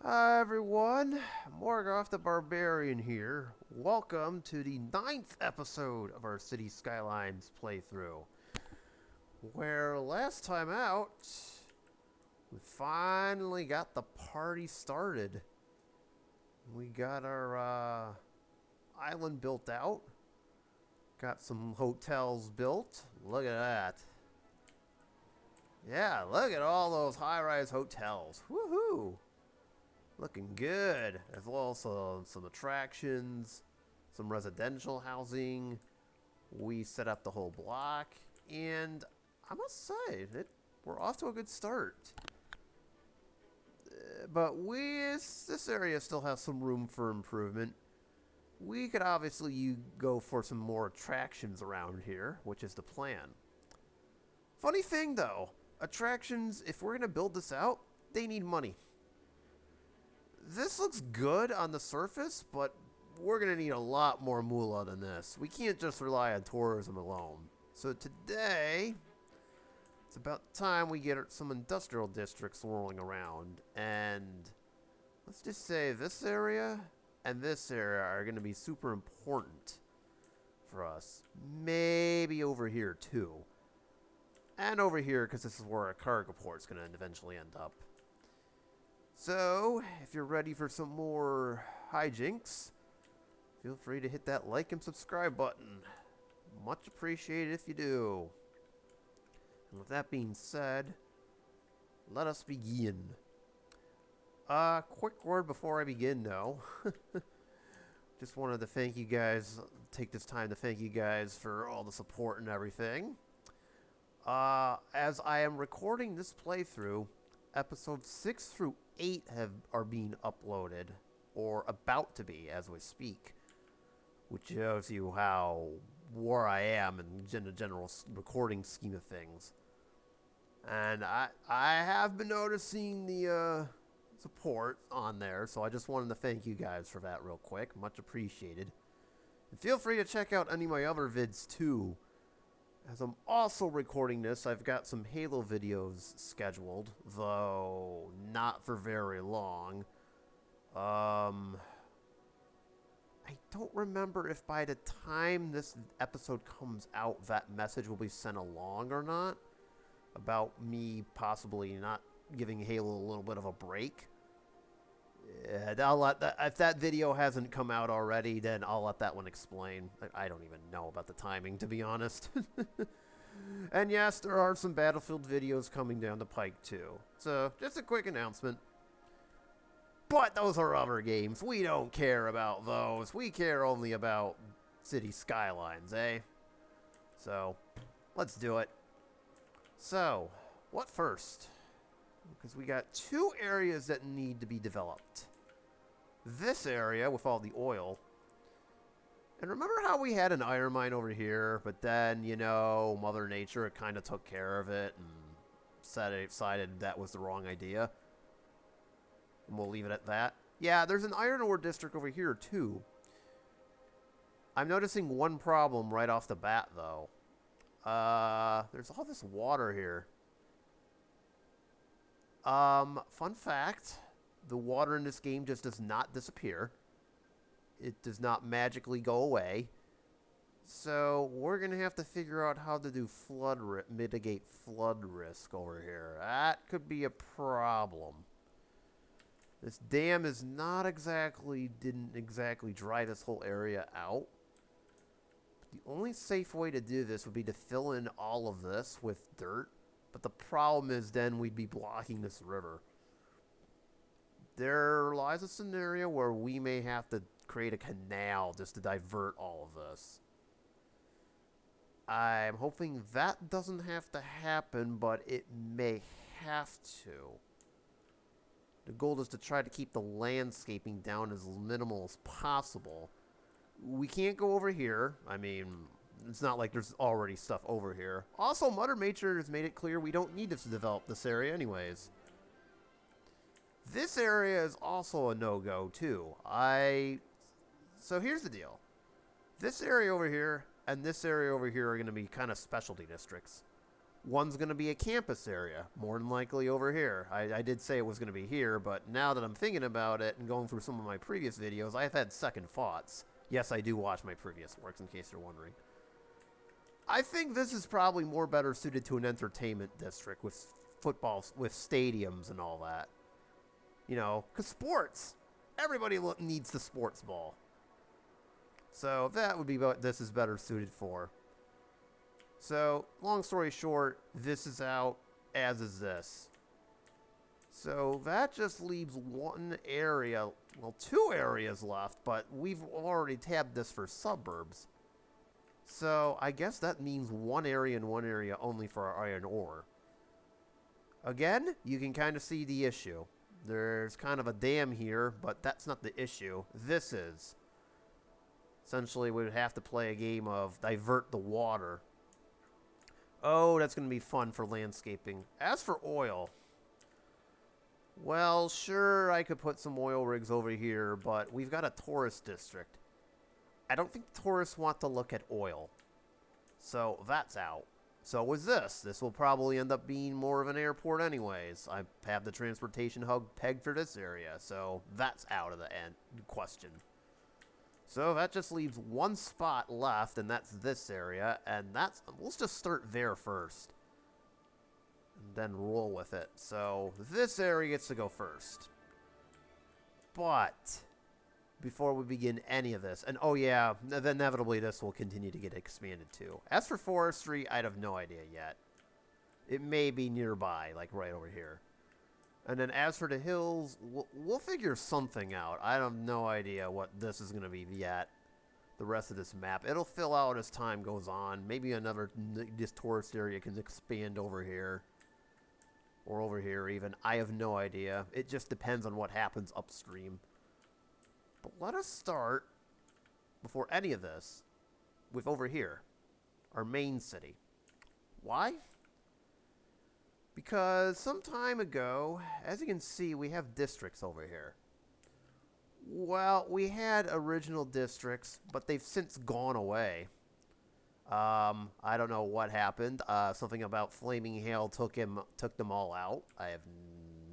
Hi everyone, Morgoth the Barbarian here. Welcome to the 9th episode of our City Skylines playthrough. Where last time out, we finally got the party started. We got our island built out, got some hotels built. Look at that. Yeah, look at all those high-rise hotels. Woohoo! Looking good, as well as some attractions, some residential housing. We set up the whole block, and I must say, we're off to a good start. But this area still has some room for improvement. We could obviously go for some more attractions around here, which is the plan. Funny thing though, attractions, if we're going to build this out, they need money. This looks good on the surface, but we're going to need a lot more moolah than this. We can't just rely on tourism alone. So today, it's about time we get some industrial districts swirling around. And let's just say this area and this area are going to be super important for us. Maybe over here too. And over here, because this is where our cargo port's going to eventually end up. So, if you're ready for some more hijinks, feel free to hit that like and subscribe button. Much appreciated if you do. And with that being said, let us begin. Quick word before I begin, though. Just wanted to thank you guys, take this time to thank you guys for all the support and everything. As I am recording this playthrough, episodes 6 through 8 are being uploaded, or about to be as we speak, which shows you where I am in the general recording scheme of things. And I have been noticing the support on there, so I just wanted to thank you guys for that real quick. Much appreciated. And feel free to check out any of my other vids too. As I'm also recording this, I've got some Halo videos scheduled, though not for very long. I don't remember if by the time this episode comes out, that message will be sent along or not, about me possibly not giving Halo a little bit of a break. Yeah, I'll let that, if that video hasn't come out already, then I'll let that one explain. I don't even know about the timing, to be honest. And yes, there are some Battlefield videos coming down the pike, too. So, just a quick announcement. But those are other games. We don't care about those. We care only about City Skylines, eh? So, let's do it. So, what first? Because we got two areas that need to be developed. This area with all the oil. And remember how we had an iron mine over here, but then, Mother Nature kind of took care of it and decided that was the wrong idea? And we'll leave it at that. Yeah, there's an iron ore district over here, too. I'm noticing one problem right off the bat, though. There's all this water here. Fun fact, the water in this game just does not disappear. It does not magically go away. So we're going to have to figure out how to do mitigate flood risk over here. That could be a problem. This dam is didn't exactly dry this whole area out. But the only safe way to do this would be to fill in all of this with dirt. But the problem is then we'd be blocking this river. There lies a scenario where we may have to create a canal just to divert all of this. I'm hoping that doesn't have to happen, but it may have to. The goal is to try to keep the landscaping down as minimal as possible. We can't go over here. I mean, it's not like there's already stuff over here. Also, Mother Nature has made it clear we don't need to develop this area anyways. This area is also a no-go, too. So here's the deal. This area over here and this area over here are going to be kind of specialty districts. One's going to be a campus area, more than likely over here. I did say it was going to be here, but now that I'm thinking about it and going through some of my previous videos, I've had second thoughts. Yes, I do watch my previous works, in case you're wondering. I think this is probably more better suited to an entertainment district with football, with stadiums and all that. You know, because sports. Everybody needs the sports ball. So that would be what this is better suited for. So, long story short, this is out, as is this. So that just leaves one area, well, two areas left, but we've already tabbed this for suburbs. So I guess that means one area and one area only for our iron ore. Again, you can kind of see the issue. There's kind of a dam here, but that's not the issue. This is. Essentially, we would have to play a game of divert the water. Oh, that's going to be fun for landscaping. As for oil, well, sure, I could put some oil rigs over here, but we've got a tourist district. I don't think tourists want to look at oil. So that's out. So was this. This will probably end up being more of an airport anyways. I have the transportation hub pegged for this area, so that's out of the question. So that just leaves one spot left, and that's this area, and let's just start there first. And then roll with it. So this area gets to go first. But before we begin any of this, and oh yeah, inevitably this will continue to get expanded too. As for forestry, I'd have no idea yet. It may be nearby, like right over here. And then as for the hills, we'll figure something out. I have no idea what this is going to be yet. The rest of this map. It'll fill out as time goes on. Maybe this tourist area can expand over here. Or over here even. I have no idea. It just depends on what happens upstream. But let us start, before any of this, with over here. Our main city. Why? Because some time ago, as you can see, we have districts over here. Well, we had original districts, but they've since gone away. I don't know what happened. Something about Flaming Hail took them all out. I have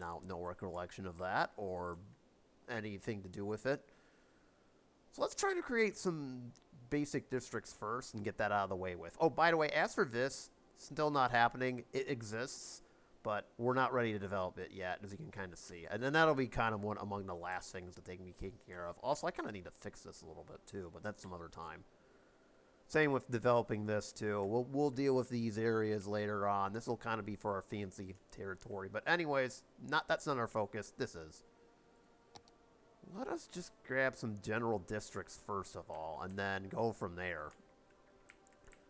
no recollection of that or anything to do with it. So let's try to create some basic districts first and get that out of the way with. Oh, by the way, as for this, still not happening. It exists, but we're not ready to develop it yet, as you can kind of see. And then that'll be kind of one among the last things that they can be taken care of. Also, I kind of need to fix this a little bit too, but that's some other time. Same with developing this too. We'll deal with these areas later on. This will kind of be for our fancy territory. But anyways, that's not our focus. This is. Let us just grab some general districts first of all, and then go from there.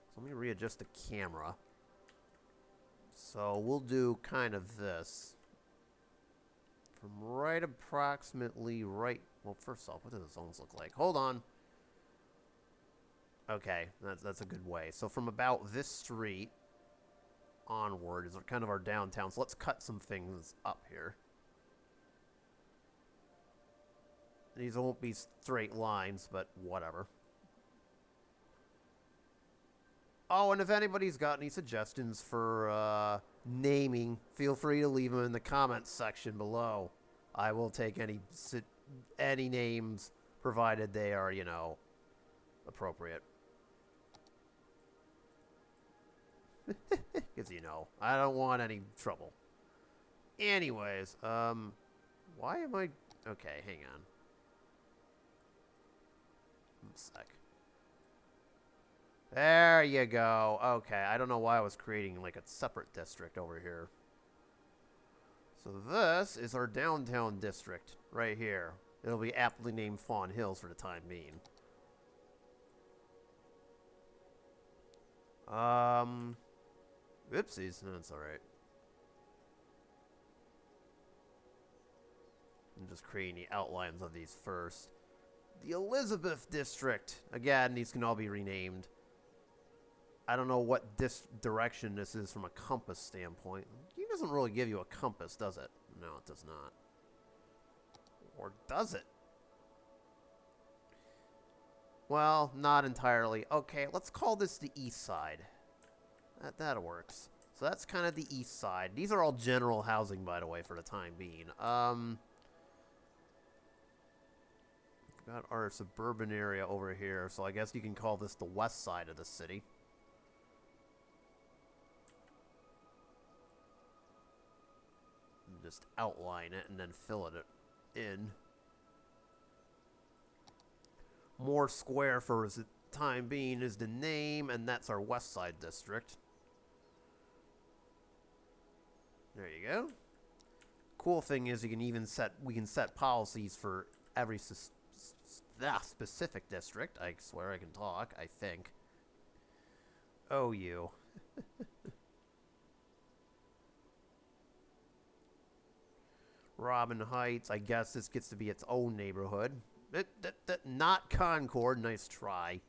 So let me readjust the camera. So we'll do kind of this. From right approximately right... Well, first off, what do the zones look like? Hold on. Okay, that's a good way. So from about this street onward is kind of our downtown. So let's cut some things up here. These won't be straight lines, but whatever. Oh, and if anybody's got any suggestions for naming, feel free to leave them in the comments section below. I will take any names, provided they are, you know, appropriate. Because, you know, I don't want any trouble. Anyways, why am I... Okay, hang on. A sec. There you go. Okay, I don't know why I was creating like a separate district over here. So this is our downtown district right here. It'll be aptly named Fawn Hills for the time being. Oopsies. No, that's alright. I'm just creating the outlines of these first. The Elizabeth District. Again, these can all be renamed. I don't know what direction this is from a compass standpoint. It doesn't really give you a compass, does it? No, it does not. Or does it? Well, not entirely. Okay, let's call this the east side. That works. So that's kind of the east side. These are all general housing, by the way, for the time being. Got our suburban area over here, so I guess you can call this the west side of the city. And just outline it and then fill it in. More square for the time being is the name, and that's our west side district. There you go. Cool thing is we can set policies for every specific district. I swear I can talk, I think. Oh, you. Robin Heights, I guess this gets to be its own neighborhood. Not Concord, nice try.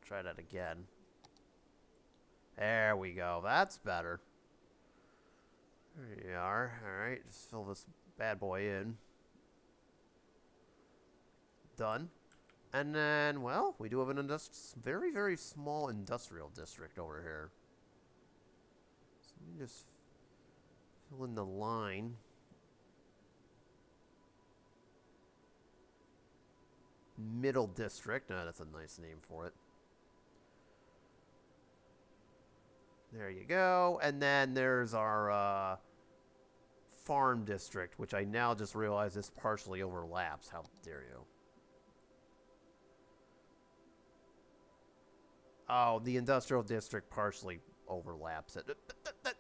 Try that again. There we go, that's better. There you are. Alright, just fill this bad boy in. Done. And then, well, we do have an very, very small industrial district over here. So let me just fill in the line. Middle district. No, that's a nice name for it. There you go. And then there's our farm district, which I now just realize this partially overlaps. How dare you? Oh, the industrial district partially overlaps it.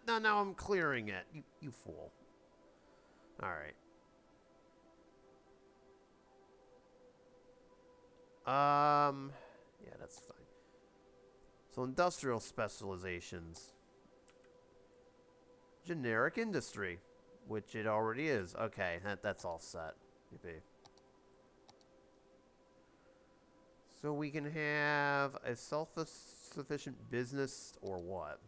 No, now I'm clearing it. You fool. Alright. Yeah, that's fine. So industrial specializations. Generic industry, which it already is. Okay, that's all set. Yippee. So we can have a self-sufficient business or what?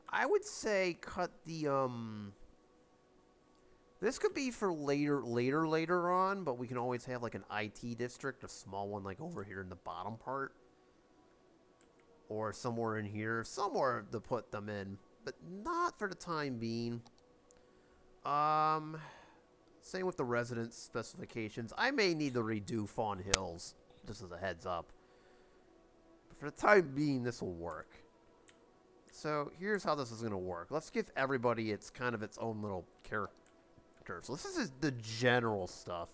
I would say cut the, this could be for later on, but we can always have like an IT district, a small one like over here in the bottom part. Or somewhere in here, somewhere to put them in, but not for the time being. Same with the residence specifications. I may need to redo Fawn Hills, just as a heads up. But for the time being, this will work. So here's how this is going to work. Let's give everybody its kind of its own little character. So this is the general stuff.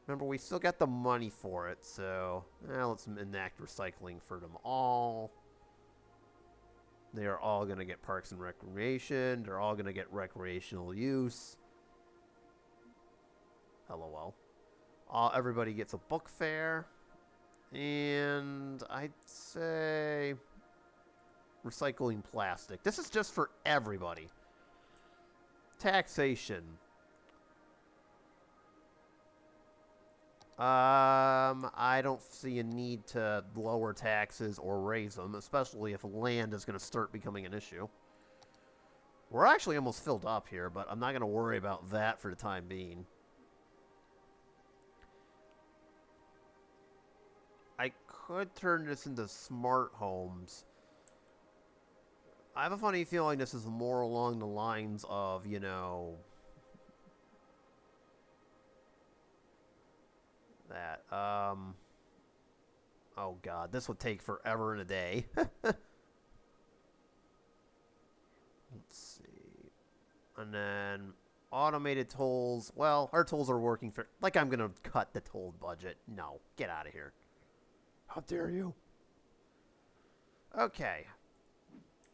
Remember, we still got the money for it, so let's enact recycling for them all. They are all going to get parks and recreation. They're all going to get recreational use. LOL. Everybody gets a book fair. And I'd say recycling plastic. This is just for everybody. Taxation. I don't see a need to lower taxes or raise them, especially if land is going to start becoming an issue. We're actually almost filled up here, but I'm not going to worry about that for the time being. I could turn this into smart homes. I have a funny feeling this is more along the lines of, you know, that, oh god, this would take forever and a day. Let's see. And then automated tolls. Well, our tolls are working for, like, I'm gonna cut the toll budget. No, get out of here. How dare you? Okay.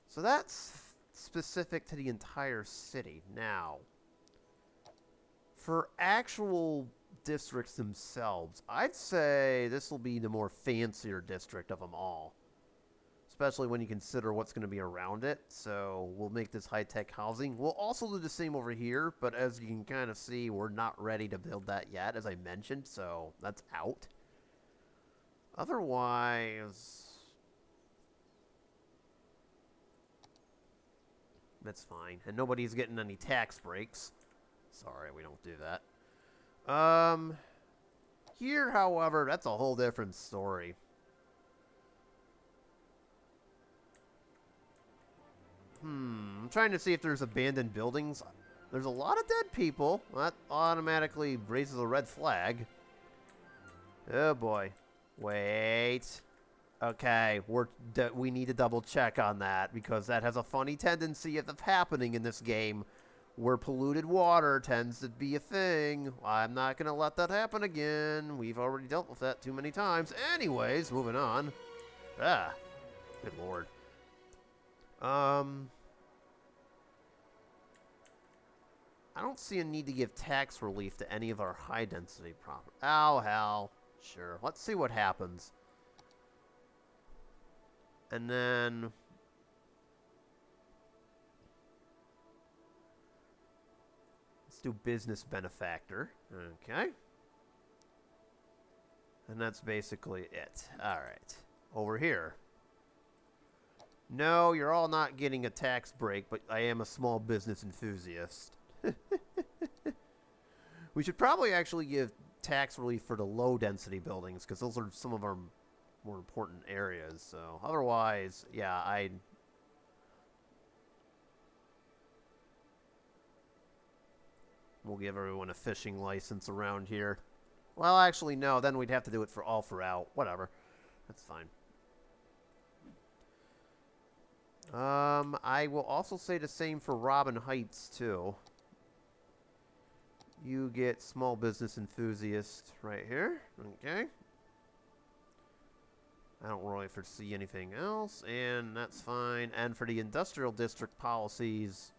So that's specific to the entire city. Now, for actual districts themselves, I'd say this will be the more fancier district of them all. Especially when you consider what's going to be around it. So we'll make this high-tech housing. We'll also do the same over here, but as you can kind of see, we're not ready to build that yet, as I mentioned, so that's out. Otherwise, that's fine. And nobody's getting any tax breaks. Sorry, we don't do that. Here, however, that's a whole different story. I'm trying to see if there's abandoned buildings. There's a lot of dead people. That automatically raises a red flag. Oh, boy. Wait. Okay, we need to double check on that because that has a funny tendency of happening in this game where polluted water tends to be a thing. I'm not going to let that happen again. We've already dealt with that too many times. Anyways, moving on. Good lord. I don't see a need to give tax relief to any of our high-density properties. Oh, hell. Sure. Let's see what happens. And then... let's do business benefactor. Okay. And that's basically it. All right. Over here. No, you're all not getting a tax break, but I am a small business enthusiast. We should probably actually give tax relief for the low-density buildings, because those are some of our more important areas. So, otherwise, yeah, we'll give everyone a fishing license around here. Well, actually, no. Then we'd have to do it for out. Whatever. That's fine. I will also say the same for Robin Heights, too. You get small business enthusiast right here. Okay. I don't really foresee anything else, and that's fine. And for the industrial district policies...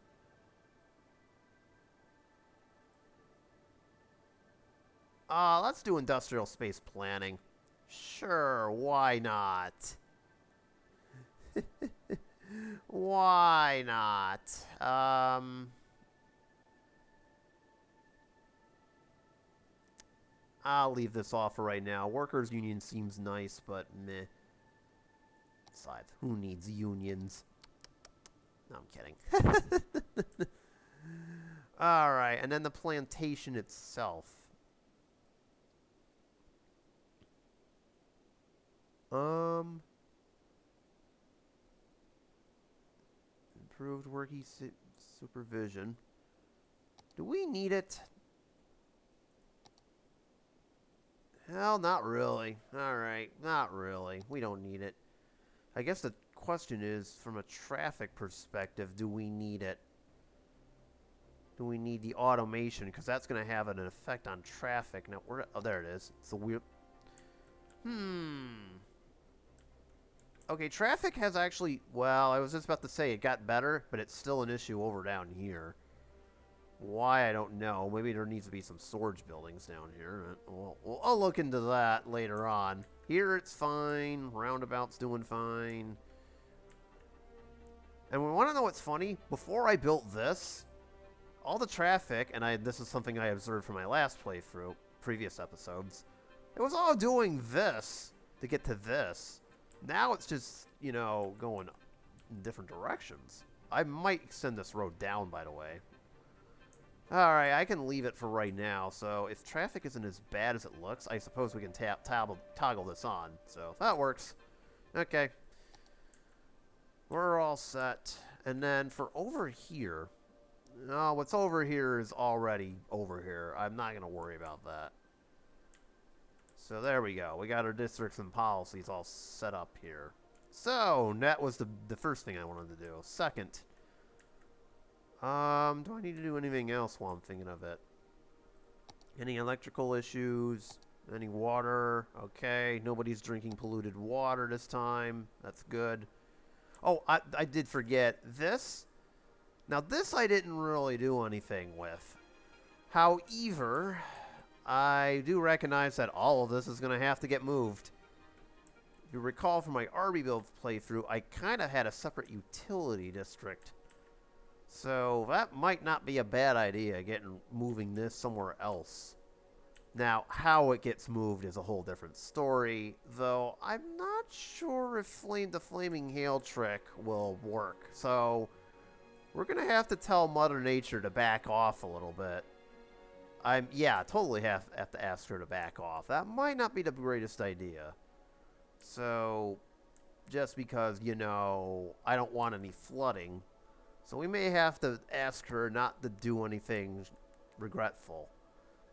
let's do industrial space planning. Sure, why not? Why not? I'll leave this off for right now. Workers' union seems nice, but meh. Besides, who needs unions? No, I'm kidding. Alright, and then the plantation itself. Improved working supervision. Do we need it? Hell, not really. Alright, not really. We don't need it. I guess the question is, from a traffic perspective, do we need it? Do we need the automation? Because that's going to have an effect on traffic. Now, oh, there it is. It's a weird... Okay, traffic has actually... well, I was just about to say it got better, but it's still an issue over down here. Why, I don't know. Maybe there needs to be some storage buildings down here. Well, I'll look into that later on. Here it's fine. Roundabout's doing fine. And we want to know what's funny? Before I built this, all the traffic, and this is something I observed from my last playthrough, previous episodes, it was all doing this to get to this. Now it's just, you know, going in different directions. I might extend this road down, by the way. Alright, I can leave it for right now, so if traffic isn't as bad as it looks, I suppose we can toggle this on. So, that works. Okay. We're all set. And then for over here... no, what's over here is already over here. I'm not going to worry about that. So there we go. We got our districts and policies all set up here. So, that was the first thing I wanted to do. Second... do I need to do anything else while I'm thinking of it? Any electrical issues? Any water? Okay, nobody's drinking polluted water this time. That's good. Oh, I did forget this. Now, this I didn't really do anything with. However, I do recognize that all of this is going to have to get moved. If you recall from my RB build playthrough, I kind of had a separate utility district. So that might not be a bad idea, moving this somewhere else. Now, how it gets moved is a whole different story, though I'm not sure if the Flaming Hail trick will work. So we're going to have to tell Mother Nature to back off a little bit. Yeah, totally have to ask her to back off. That might not be the greatest idea. So, just because, you know, I don't want any flooding. So we may have to ask her not to do anything regretful.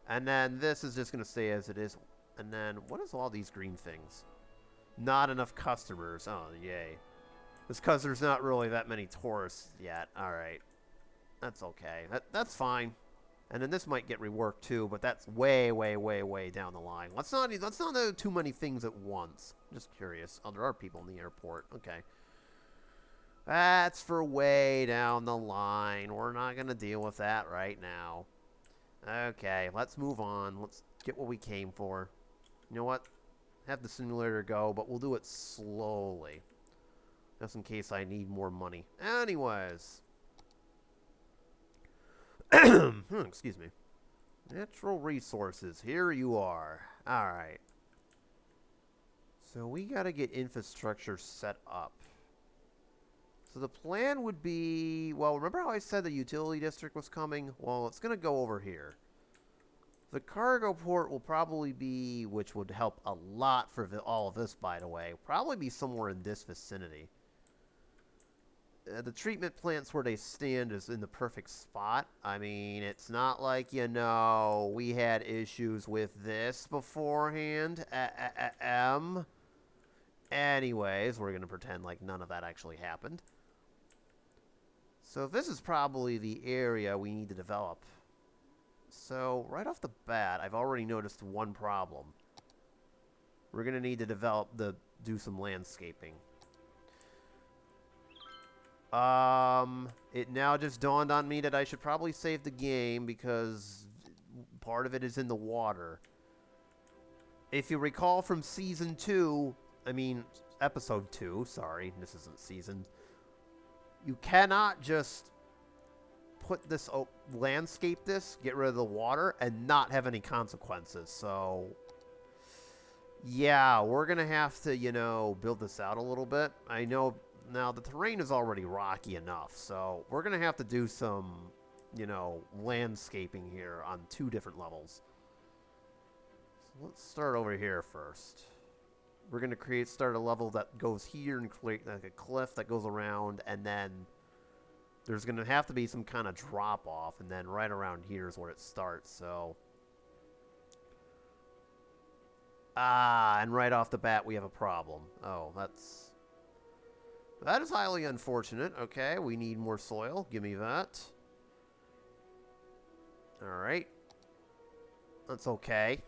And then this is just going to stay as it is. And then what is all these green things? Not enough customers. Oh, yay. It's because there's not really that many tourists yet. All right. That's okay. That's fine. And then this might get reworked too, but that's way, way, way, way down the line. Let's not do too many things at once. Just curious. Oh, there are people in the airport. Okay. That's for way down the line. We're not going to deal with that right now. Okay, let's move on. Let's get what we came for. You know what? Have the simulator go, but we'll do it slowly. Just in case I need more money. Anyways. Excuse me. Natural resources. Here you are. Alright. So we got to get infrastructure set up. So the plan would be... Well, remember how I said the utility district was coming? Well, it's going to go over here. The cargo port will probably be... Which would help a lot for all of this, by the way. Probably be somewhere in this vicinity. The treatment plants where they stand is in the perfect spot. I mean, it's not like, you know, we had issues with this beforehand. Anyways, we're going to pretend like none of that actually happened. So this is probably the area we need to develop. So right off the bat, I've already noticed one problem. We're going to need to do some landscaping. It now just dawned on me that I should probably save the game because part of it is in the water. If you recall from Season 2, Episode 2, sorry, this isn't Season. You cannot just put this, landscape this, get rid of the water, and not have any consequences, so... Yeah, we're gonna have to, you know, build this out a little bit. I know... Now, the terrain is already rocky enough, so we're going to have to do some, you know, landscaping here on 2 different levels. So let's start over here first. We're going to start a level that goes here and create like a cliff that goes around, and then there's going to have to be some kind of drop-off, and then right around here is where it starts, so... and right off the bat we have a problem. Oh, that is highly unfortunate. Okay, we need more soil. Give me that. Alright. That's okay.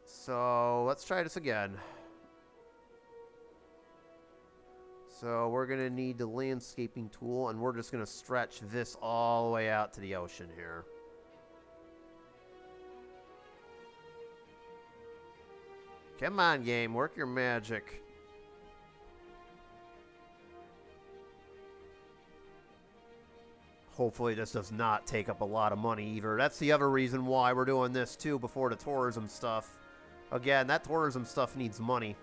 So, let's try this again. So, we're going to need the landscaping tool, and we're just going to stretch this all the way out to the ocean here. Come on, game. Work your magic. Hopefully this does not take up a lot of money either. That's the other reason why we're doing this too before the tourism stuff. Again, that tourism stuff needs money.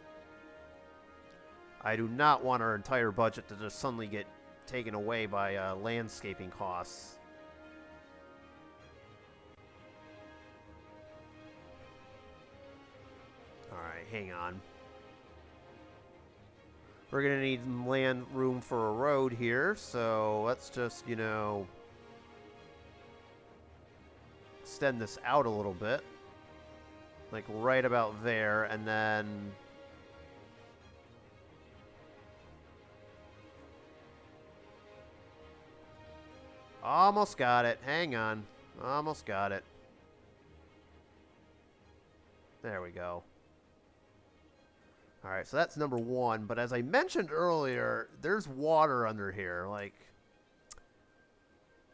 I do not want our entire budget to just suddenly get taken away by landscaping costs. Alright, hang on. We're going to need land room for a road here, so let's just, you know, extend this out a little bit. Like right about there, and then... Almost got it. Hang on. Almost got it. There we go. Alright, so that's number 1. But as I mentioned earlier, there's water under here. Like,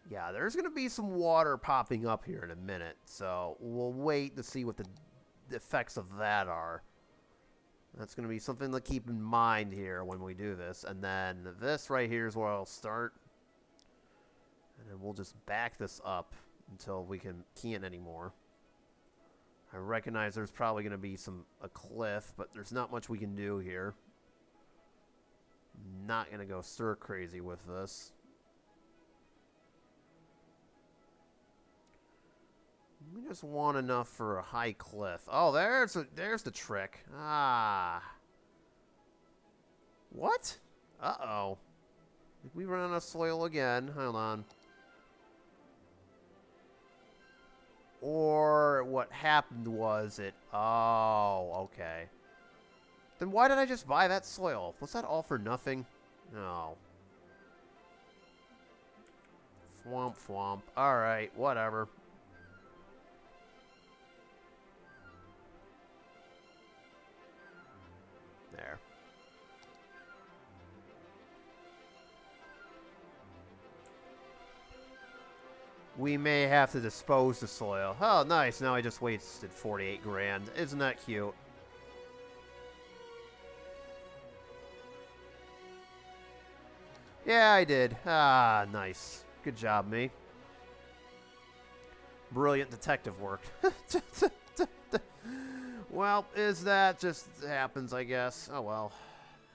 yeah, there's going to be some water popping up here in a minute. So we'll wait to see what the effects of that are. That's going to be something to keep in mind here when we do this. And then this right here is where I'll start. And then we'll just back this up until we can't anymore. I recognize there's probably going to be a cliff, but there's not much we can do here. Not going to go stir crazy with this. We just want enough for a high cliff. Oh, there's the trick. Ah. What? Uh-oh. We run out of soil again. Hold on. Or what happened was it... Oh, okay. Then why did I just buy that soil? Was that all for nothing? No. Thwomp, thwomp. Alright, whatever. There. We may have to dispose the soil. Oh, nice. Now I just wasted 48 grand. Isn't that cute? Yeah, I did. Ah, nice. Good job, me. Brilliant detective work. Well, is that just happens, I guess. Oh, well.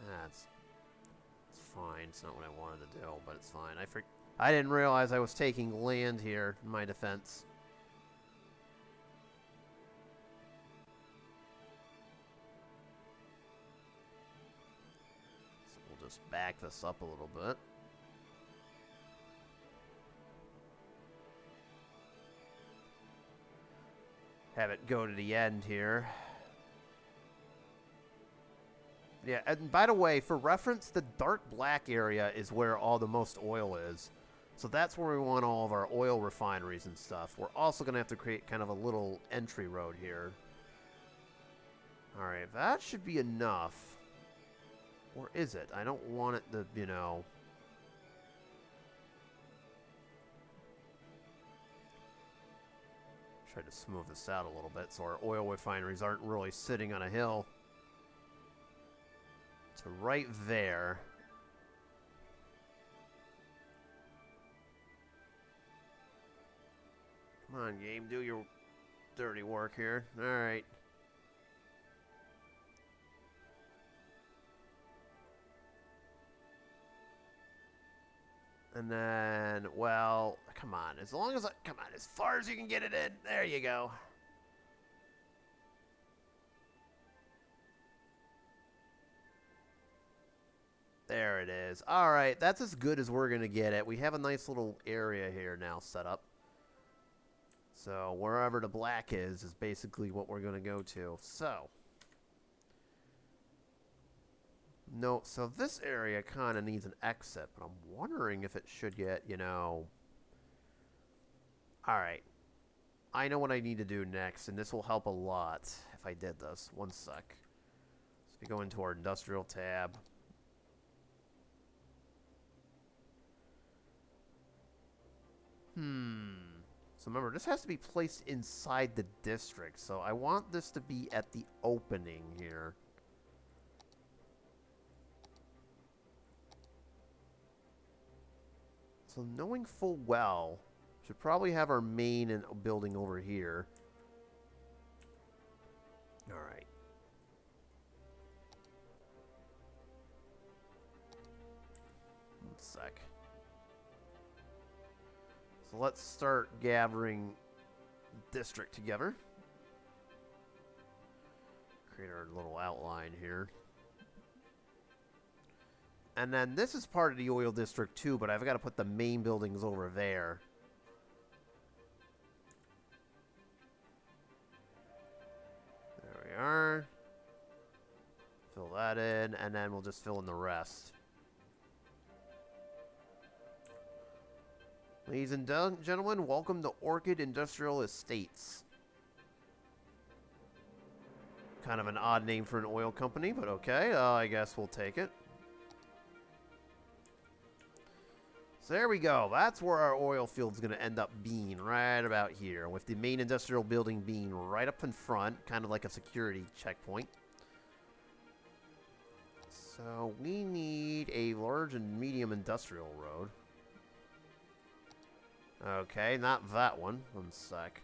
That's it's fine. It's not what I wanted to do, but it's fine. I didn't realize I was taking land here, in my defense. So we'll just back this up a little bit. Have it go to the end here. Yeah, and by the way, for reference, the dark black area is where all the most oil is. So that's where we want all of our oil refineries and stuff. We're also going to have to create kind of a little entry road here. Alright, that should be enough. Or is it? I don't want it to, you know... Try to smooth this out a little bit so our oil refineries aren't really sitting on a hill. So right there. Come on, game. Do your dirty work here. Alright. And then, well, come on. As long as come on, as far as you can get it in. There you go. There it is. All right, that's as good as we're going to get it. We have a nice little area here now set up. So wherever the black is basically what we're going to go to. So, no, so this area kind of needs an exit, but I'm wondering if it should get, you know... All right. I know what I need to do next, and this will help a lot if I did this. One sec. So we go into our industrial tab. So remember, this has to be placed inside the district. So I want this to be at the opening here. So knowing full well, should probably have our main building over here. All right. One sec. So let's start gathering district together. Create our little outline here. And then this is part of the oil district too, but I've got to put the main buildings over there. There we are. Fill that in, and then we'll just fill in the rest. Ladies and gentlemen, welcome to Orchid Industrial Estates. Kind of an odd name for an oil company, but okay. I guess we'll take it. So there we go. That's where our oil field's going to end up being, right about here, with the main industrial building being right up in front, kind of like a security checkpoint. So we need a large and medium industrial road. Okay, not that one. One sec.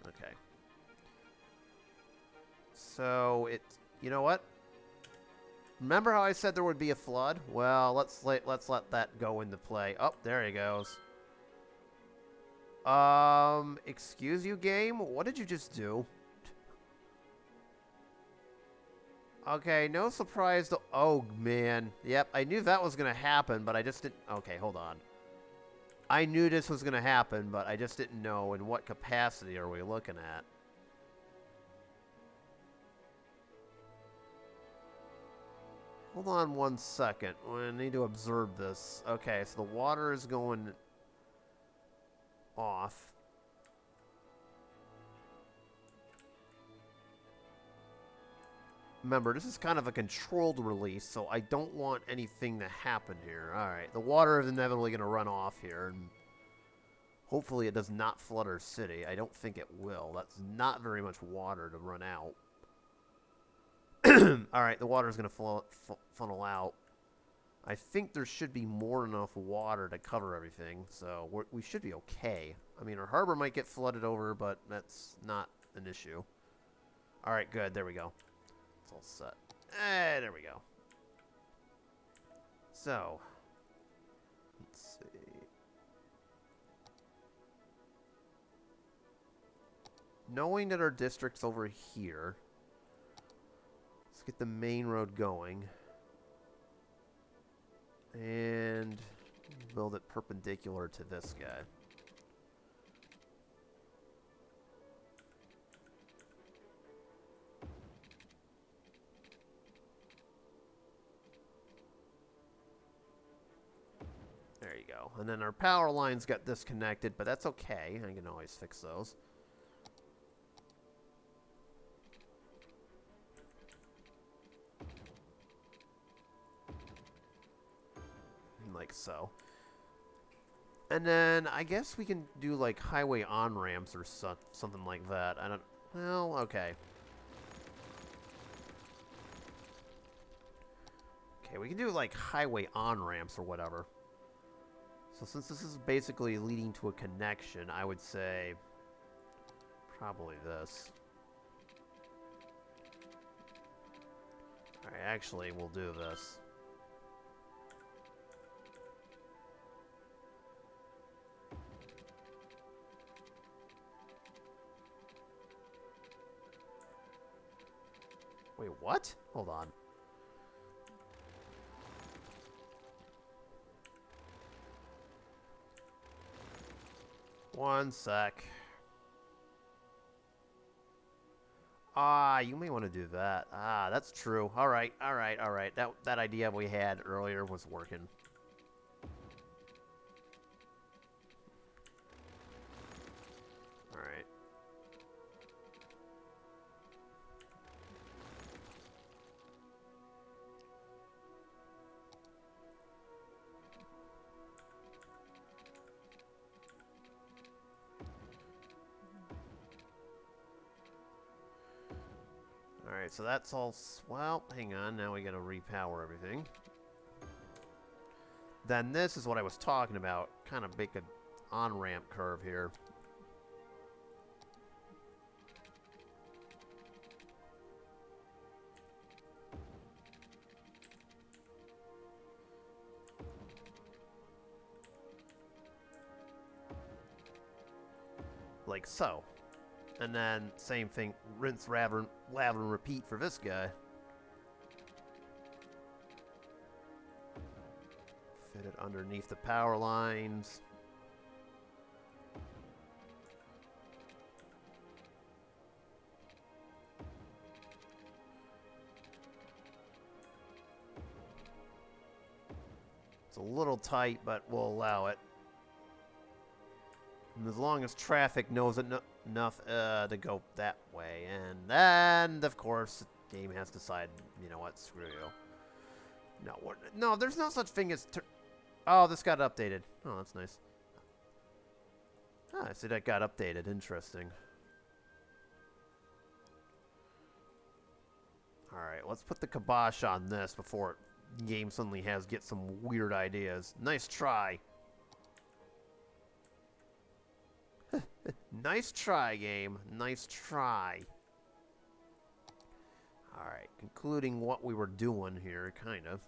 Okay. So you know what? Remember how I said there would be a flood? Well, let's let that go into play. Oh, there he goes. Excuse you, game? What did you just do? Okay, no surprise. Oh, man. Yep, I knew that was going to happen, but I just didn't... Okay, hold on. I knew this was going to happen, but I just didn't know in what capacity are we looking at. Hold on 1 second. I need to observe this. Okay, so the water is going off. Remember, this is kind of a controlled release, so I don't want anything to happen here. Alright, the water is inevitably going to run off here, and hopefully it does not flood our city. I don't think it will. That's not very much water to run out. Alright, the water is going to funnel out. I think there should be more than enough water to cover everything, so we should be okay. I mean, our harbor might get flooded over, but that's not an issue. Alright, good. There we go. It's all set. There we go. So, let's see. Knowing that our district's over here, let's get the main road going. And build it perpendicular to this guy. There you go. And then our power lines got disconnected, but that's okay. I can always fix those. Like so. And then I guess we can do like highway on-ramps or something like that. I don't... Well, okay. Okay, we can do like highway on-ramps or whatever. So since this is basically leading to a connection, I would say probably this. Alright, actually, we'll do this. Wait, what? Hold on. One sec. Ah, you may want to do that. Ah, that's true. All right, all right, all right. That idea we had earlier was working. All right. Alright, so that's all... Well, hang on. Now we gotta repower everything. Then this is what I was talking about. Kind of make an on-ramp curve here. Like so. And then, same thing, rinse, lather, and repeat for this guy. Fit it underneath the power lines. It's a little tight, but we'll allow it. And as long as traffic knows enough to go that way. And then, of course, the game has to decide, you know what, screw you. No, there's no such thing as... Oh, this got updated. Oh, that's nice. Ah, I see that got updated. Interesting. Alright, let's put the kibosh on this before the game suddenly gets some weird ideas. Nice try. Nice try, game. Nice try. Alright, concluding what we were doing here, kind of.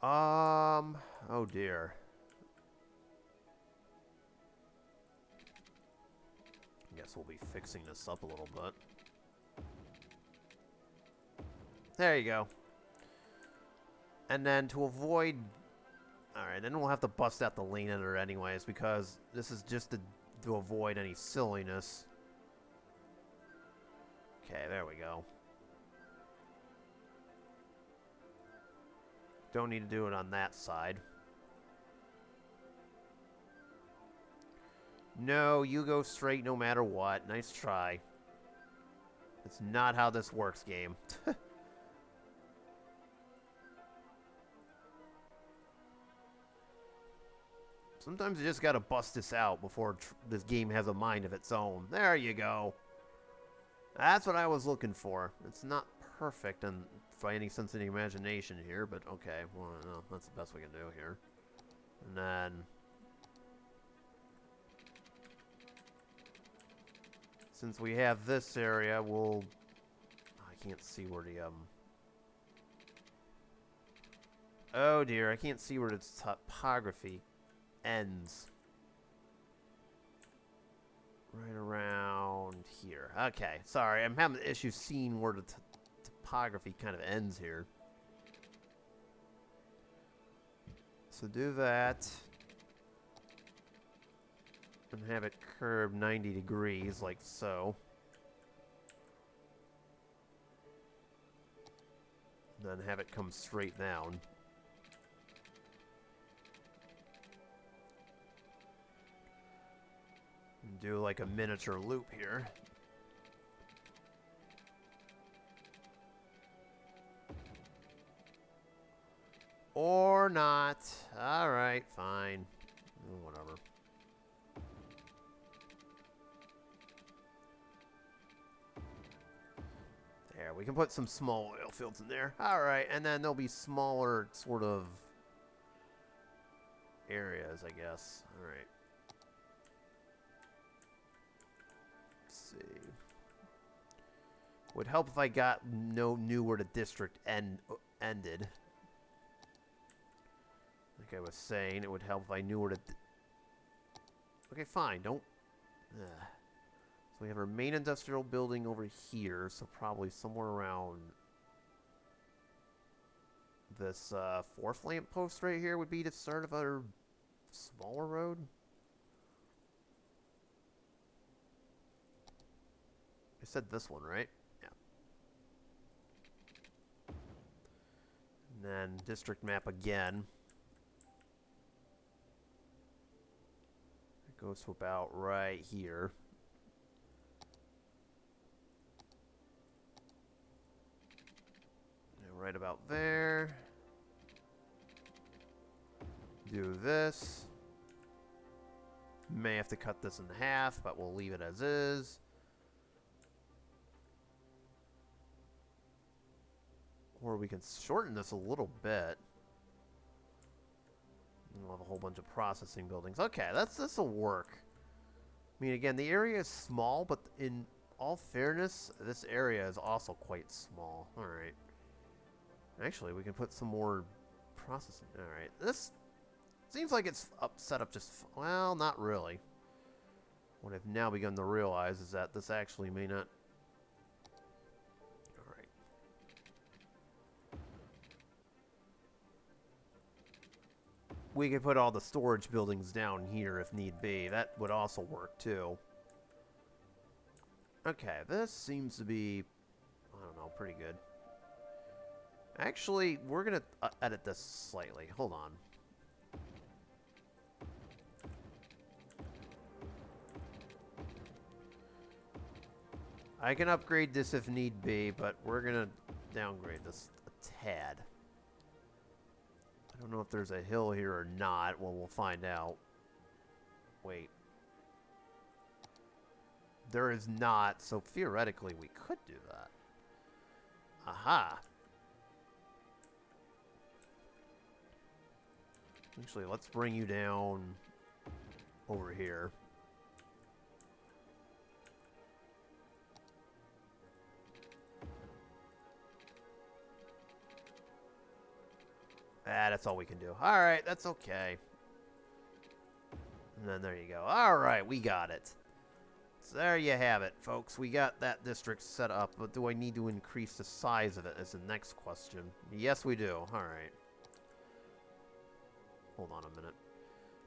Oh dear. Guess we'll be fixing this up a little bit. There you go. And then to avoid... Alright, then we'll have to bust out the lane editor anyways, because this is just to avoid any silliness. Okay, there we go. Don't need to do it on that side. No, you go straight no matter what. Nice try. It's not how this works, game. Sometimes you just gotta bust this out before this game has a mind of its own. There you go. That's what I was looking for. It's not perfect and by any sense of the imagination here, but okay. Well, no, that's the best we can do here. And then... since we have this area, we'll... I can't see where the, oh dear, I can't see where the topography ends. Right around here. Okay, sorry, I'm having issues seeing where the topography kind of ends here. So do that. And have it curve 90 degrees, like so. And then have it come straight down. And do like a miniature loop here. Or not. Alright, fine. Whatever. There, we can put some small oil fields in there. Alright, and then there'll be smaller sort of areas, I guess. Alright. Let's see. Would help if I knew where the district ended. Like I was saying, it would help if I knew where the... Okay, fine, don't... So we have our main industrial building over here, so probably somewhere around this fourth lamppost right here would be the start of our smaller road. I said this one, right? Yeah. And then district map again. It goes to about right here. Right about there. Do this. May have to cut this in half, but we'll leave it as is. Or we can shorten this a little bit. We'll have a whole bunch of processing buildings. Okay, this'll work. I mean, again, the area is small, but in all fairness, this area is also quite small. All right. Actually, we can put some more processing. All right, this seems like it's set up just... well, not really. What I've now begun to realize is that this actually may not... All right. We could put all the storage buildings down here if need be. That would also work, too. Okay, this seems to be... I don't know, pretty good. Actually, we're going to edit this slightly. Hold on. I can upgrade this if need be, but we're going to downgrade this a tad. I don't know if there's a hill here or not. Well, we'll find out. Wait. There is not, so theoretically we could do that. Aha. Actually, let's bring you down over here. Ah, that's all we can do. Alright, that's okay. And then there you go. Alright, we got it. So there you have it, folks. We got that district set up, but do I need to increase the size of it is the next question. Yes, we do. Alright. Hold on a minute.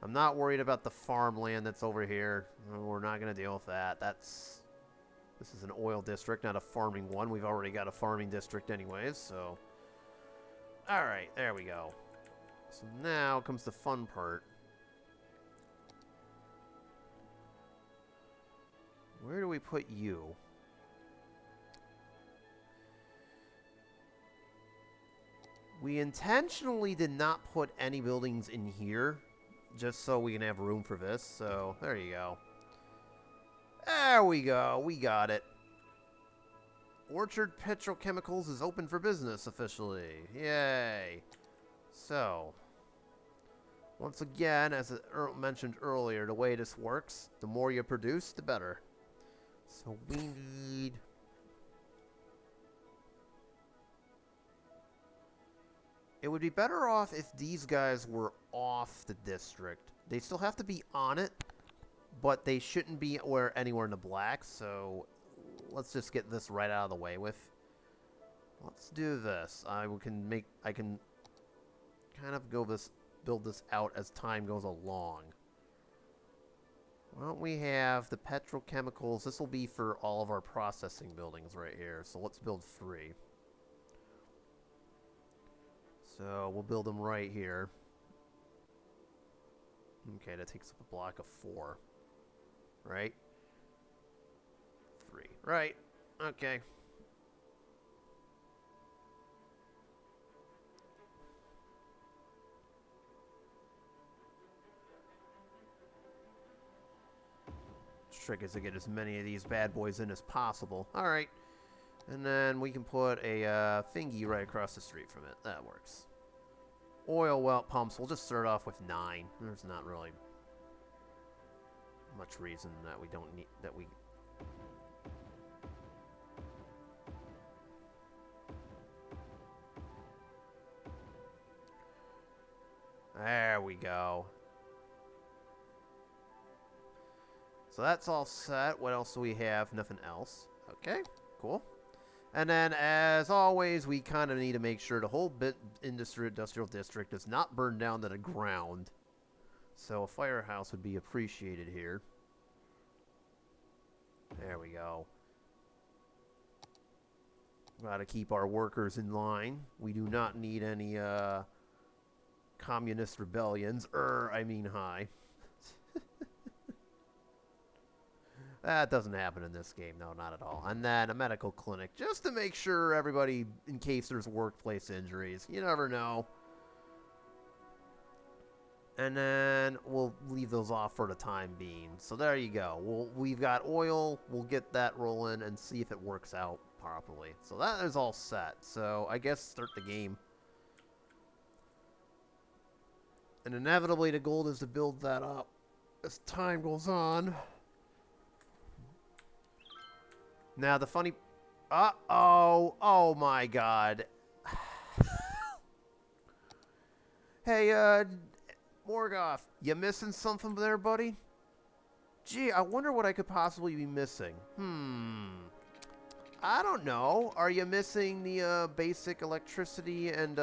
I'm not worried about the farmland that's over here. We're not going to deal with that. This is an oil district, not a farming one. We've already got a farming district anyways, so... Alright, there we go. So now comes the fun part. Where do we put you? We intentionally did not put any buildings in here, just so we can have room for this, so there you go. There we go, we got it. Orchard Petrochemicals is open for business officially. Yay. So, once again, as I mentioned earlier, the way this works, the more you produce, the better. So we need... It would be better off if these guys were off the district. They still have to be on it, but they shouldn't be anywhere in the black, so let's just get this right out of the way with. Let's do this. I can kind of build this out as time goes along. Why don't we have the petrochemicals? This will be for all of our processing buildings right here, so let's build 3. So we'll build them right here. Okay, that takes up a block of 4. Right? 3. Right. Okay. Trick is to get as many of these bad boys in as possible. Alright. And then we can put a thingy right across the street from it. That works. Oil well pumps. We'll just start off with 9. There's not really much reason that we don't need that we. There we go. So that's all set. What else do we have? Nothing else. Okay, cool. And then, as always, we kind of need to make sure the whole industrial district does not burn down to the ground. So a firehouse would be appreciated here. There we go. Gotta keep our workers in line. We do not need any communist rebellions. I mean high. That doesn't happen in this game. No, not at all. And then a medical clinic, just to make sure everybody, in case there's workplace injuries. You never know. And then we'll leave those off for the time being. So there you go. We've got oil. We'll get that rolling and see if it works out properly. So that is all set. So I guess start the game. And inevitably the goal is to build that up as time goes on. Now, the funny... Uh-oh. Oh, my God. Hey, Morgoth, you missing something there, buddy? Gee, I wonder what I could possibly be missing. I don't know. Are you missing the, basic electricity and,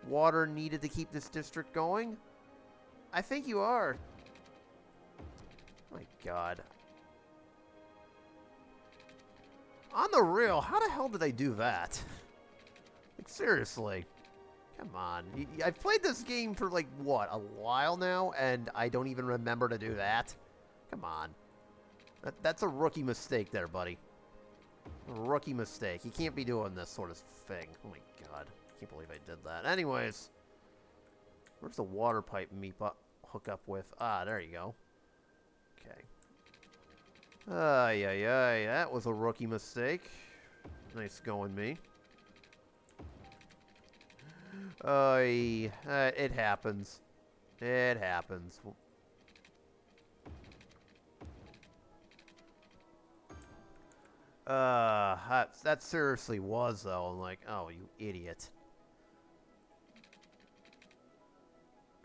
water needed to keep this district going? I think you are. My God. On the real, how the hell did they do that? Like, seriously. Come on. I've played this game for, like, what, a while now, and I don't even remember to do that? Come on. That's a rookie mistake there, buddy. A rookie mistake. You can't be doing this sort of thing. Oh, my God. I can't believe I did that. Anyways. Where's the water pipe hook up with? Ah, there you go. Okay. Ay, ay, ay. That was a rookie mistake. Nice going, me. It happens. It happens. That seriously was, though. I'm like, oh, you idiot.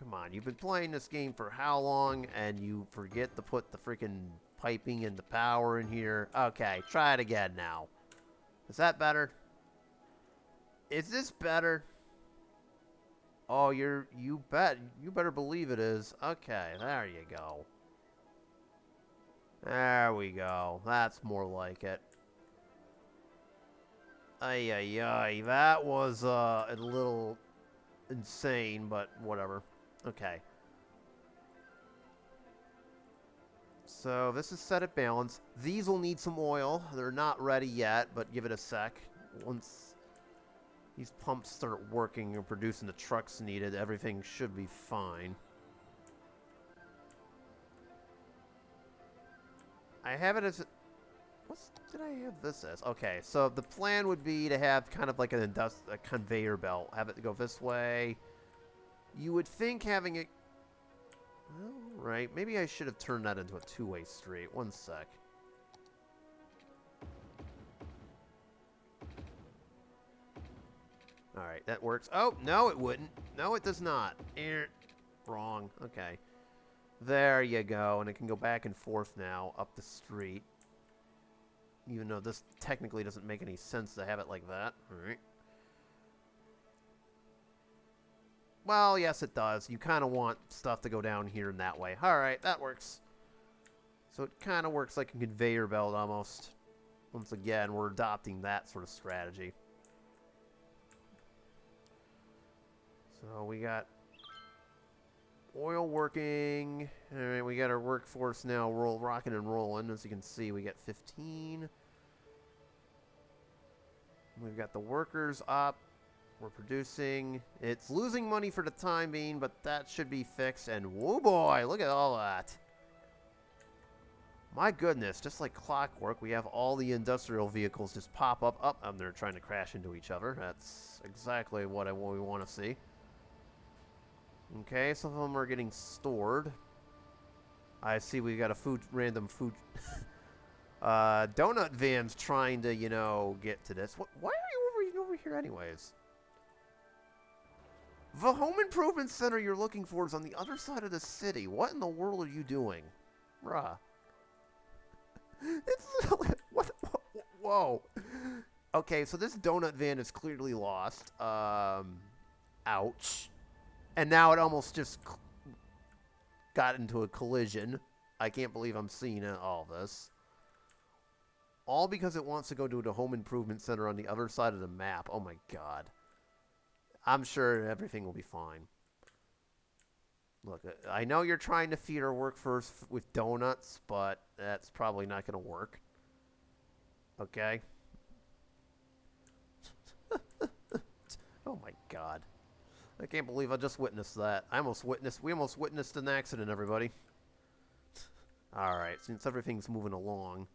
Come on, you've been playing this game for how long, and you forget to put the freaking piping and the power in here? Okay, try it again now. Is that better? Is this better? Oh, you better believe it is. Okay, there you go. There we go. That's more like it. Ay, ay, ay. That was a little insane, but whatever. Okay. So this is set at balance. These will need some oil. They're not ready yet, but give it a sec. Once these pumps start working and producing the trucks needed, everything should be fine. I have it as... What did I have this as? Okay, so the plan would be to have kind of like a conveyor belt. Have it go this way. You would think having it... Well, right, maybe I should have turned that into a two-way street. One sec. Alright, that works. Oh, no, it wouldn't. No, it does not. Wrong. Okay. There you go. And it can go back and forth now up the street. Even though this technically doesn't make any sense to have it like that. Alright. Well, yes, it does. You kind of want stuff to go down here in that way. Alright, that works. So it kind of works like a conveyor belt almost. Once again, we're adopting that sort of strategy. So we got oil working. Alright, we got our workforce now rocking and rolling. As you can see, we got 15. We've got the workers up. We're producing. It's losing money for the time being, but that should be fixed. And whoa boy, look at all that. My goodness, just like clockwork, we have all the industrial vehicles just pop up. And they're trying to crash into each other. That's exactly what we want to see. Okay, some of them are getting stored. I see we got a random food... donut van's trying to, you know, get to this. Why are you over here anyways? The home improvement center you're looking for is on the other side of the city. What in the world are you doing? Bruh. What? Whoa. Okay, so this donut van is clearly lost. Ouch. And now it almost just got into a collision. I can't believe I'm seeing all this. All because it wants to go to the home improvement center on the other side of the map. Oh my god. I'm sure everything will be fine. Look, I know you're trying to feed our workforce with donuts, but that's probably not going to work. Okay? Oh my god. I can't believe I just witnessed that. We almost witnessed an accident, everybody. Alright, since everything's moving along.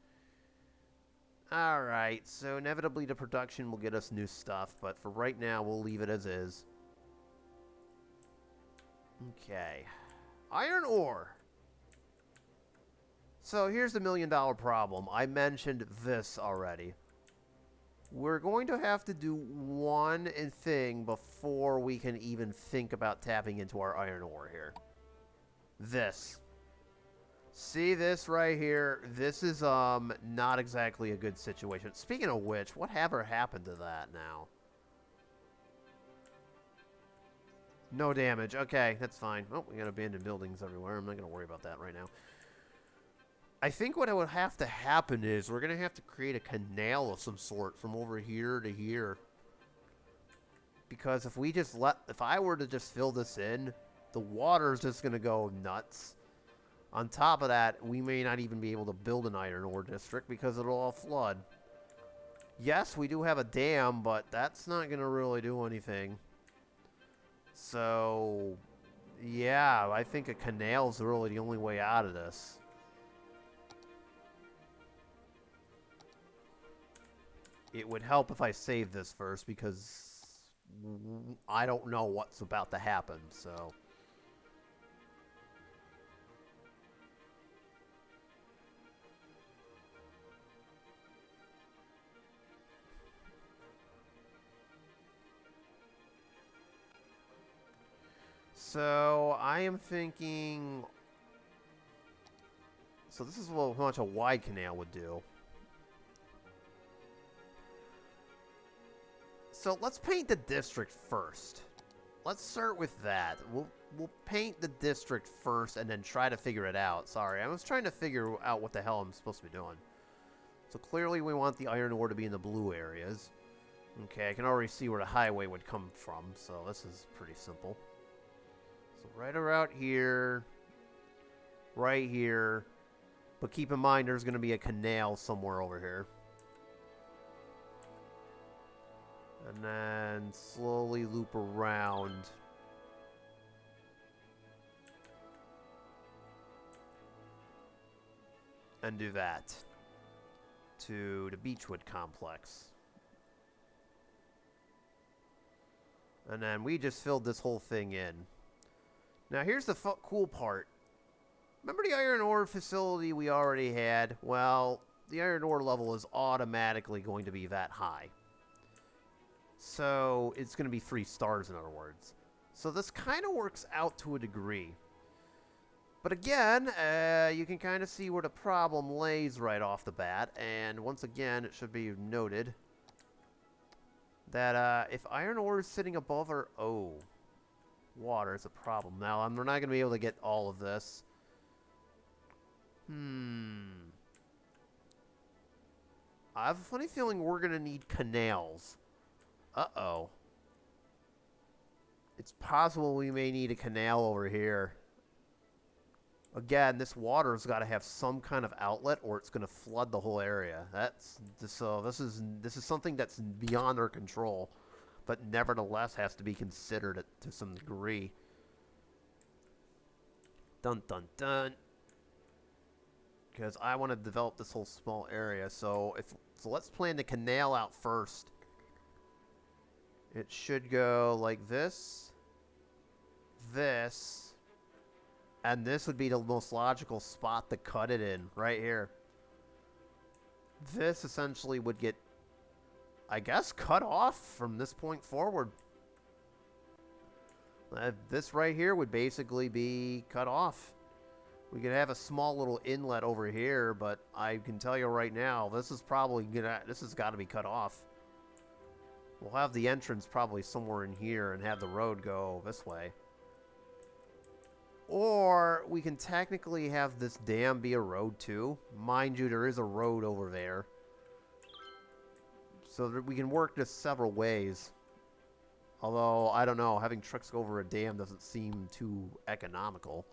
Alright, so inevitably the production will get us new stuff, but for right now, we'll leave it as is. Okay. Iron ore. So here's the $1,000,000 problem. I mentioned this already. We're going to have to do one thing before we can even think about tapping into our iron ore here. This. See this right here? This is not exactly a good situation. Speaking of which, whatever happened to that now? No damage. Okay, that's fine. Oh, we got abandoned buildings everywhere. I'm not going to worry about that right now. I think what would have to happen is we're going to have to create a canal of some sort from over here to here. Because if I were to just fill this in, the water is just going to go nuts. On top of that, we may not even be able to build an iron ore district because it'll all flood. Yes, we do have a dam, but that's not going to really do anything. So, yeah, I think a canal is really the only way out of this. It would help if I save this first because I don't know what's about to happen, so... So I am thinking. So this is how much a wide canal would do. So let's paint the district first. Let's start with that. We'll paint the district first and then try to figure it out. Sorry, I was trying to figure out what the hell I'm supposed to be doing. So clearly we want the iron ore to be in the blue areas. Okay, I can already see where the highway would come from, so this is pretty simple. So right around here, right here, but keep in mind there's going to be a canal somewhere over here. And then slowly loop around. And do that to the Beechwood complex. And then we just filled this whole thing in. Now here's the cool part. Remember the iron ore facility we already had? Well, the iron ore level is automatically going to be that high. So it's going to be 3 stars, in other words. So this kind of works out to a degree. But again, you can kind of see where the problem lays right off the bat. And once again, it should be noted that if iron ore is sitting above our... Oh, water is a problem. Now, we're not going to be able to get all of this. I have a funny feeling we're going to need canals. Uh-oh. It's possible we may need a canal over here. Again, this water's got to have some kind of outlet, or it's going to flood the whole area. So this is something that's beyond our control, but nevertheless has to be considered to some degree. Dun dun dun. Because I want to develop this whole small area, so let's plan the canal out first. It should go like this, this. And this would be the most logical spot to cut it in, right here. This essentially would get, I guess, cut off from this point forward. This right here would basically be cut off. We could have a small little inlet over here, but I can tell you right now, this is probably this has got to be cut off. We'll have the entrance probably somewhere in here and have the road go this way. Or we can technically have this dam be a road too. Mind you, there is a road over there. So that we can work this several ways. Although, I don't know, having trucks go over a dam doesn't seem too economical.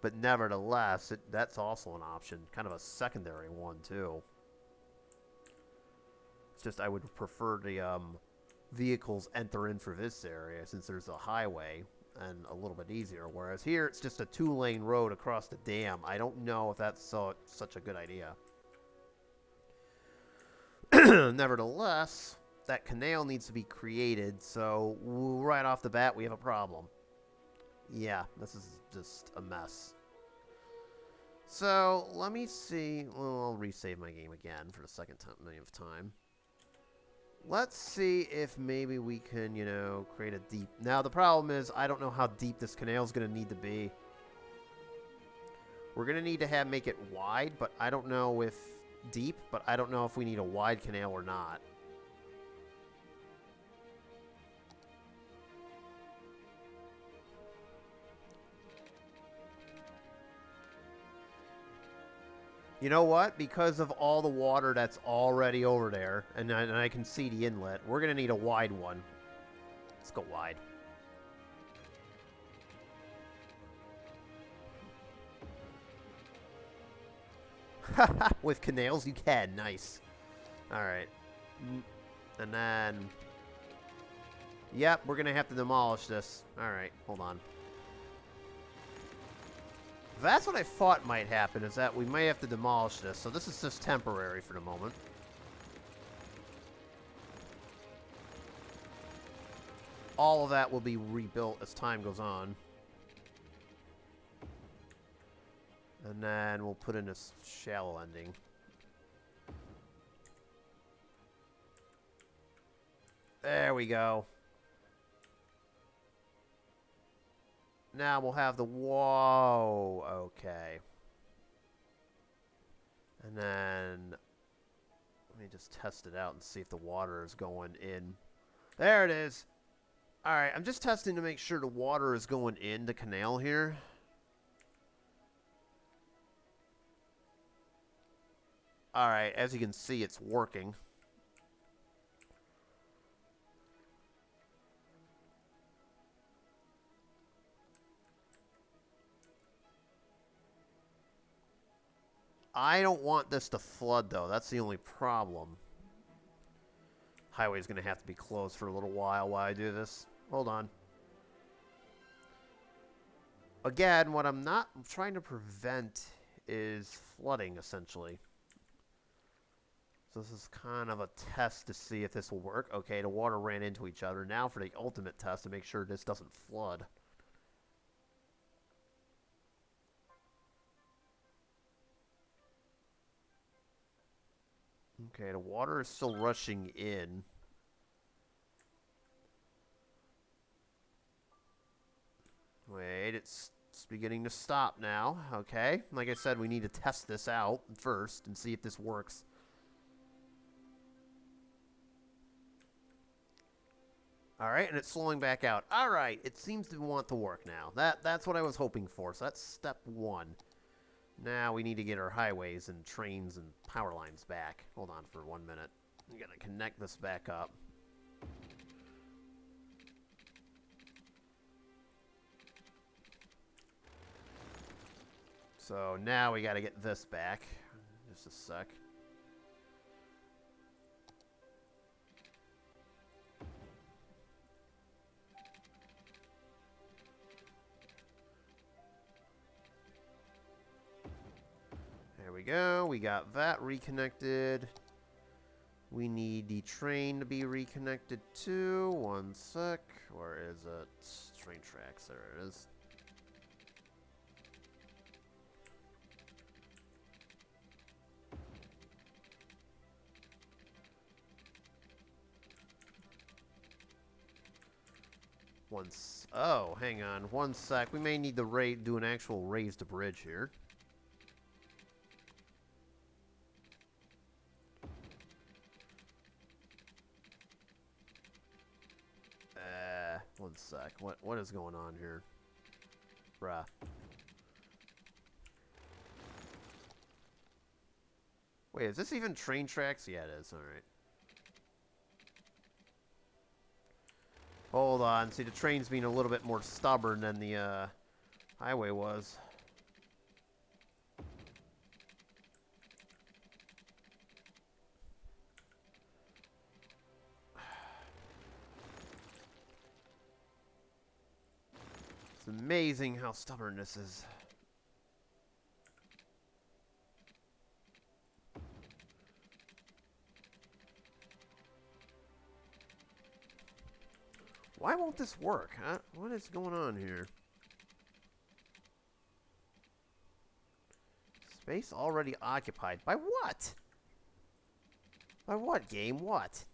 But nevertheless, that's also an option. Kind of a secondary one too. It's just I would prefer the vehicles enter in for this area since there's a highway. And a little bit easier, whereas here it's just a 2-lane road across the dam. I don't know if that's such a good idea. Nevertheless, that canal needs to be created, so right off the bat we have a problem. Yeah, this is just a mess. So, let me see. Well, I'll resave my game again for the second millionth time. Let's see if maybe we can, you know, create a deep... Now, the problem is, I don't know how deep this canal is going to need to be. We're going to need to make it wide, but I don't know if... Deep, but I don't know if we need a wide canal or not. You know what? Because of all the water that's already over there, and I can see the inlet, we're going to need a wide one. Let's go wide. With canals, you can. Nice. Alright. And then... Yep, we're going to have to demolish this. Alright, hold on. That's what I thought might happen, is that we may have to demolish this. So this is just temporary for the moment. All of that will be rebuilt as time goes on. And then we'll put in a shallow ending. There we go. Now we'll have the... Whoa. Okay. And then... Let me just test it out and see if the water is going in. There it is. Alright, I'm just testing to make sure the water is going in the canal here. Alright, as you can see, it's working. I don't want this to flood, though. That's the only problem. Highway's going to have to be closed for a little while I do this. Hold on. Again, what I'm not trying to prevent is flooding, essentially. So this is kind of a test to see if this will work. Okay, the water ran into each other. Now for the ultimate test to make sure this doesn't flood. Okay, the water is still rushing in. Wait, it's beginning to stop now. Okay, like I said, we need to test this out first and see if this works. Alright, and it's slowing back out. Alright, it seems to want to work now. That's what I was hoping for, so that's step one. Now we need to get our highways and trains and power lines back. Hold on for 1 minute. We gotta connect this back up. So now we gotta get this back. Just a sec. There we go. We got that reconnected. We need the train to be reconnected too. 1 sec. Where is it? Train tracks. There it is. Oh, hang on. 1 sec. We may need to do an actual raised bridge here. 1 sec. What is going on here? Bruh. Wait, is this even train tracks? Yeah, it is. Alright. Hold on. See, the train's being a little bit more stubborn than the highway was. It's amazing how stubborn this is. Why won't this work, huh? What is going on here? Space already occupied. By what? By what, game? What?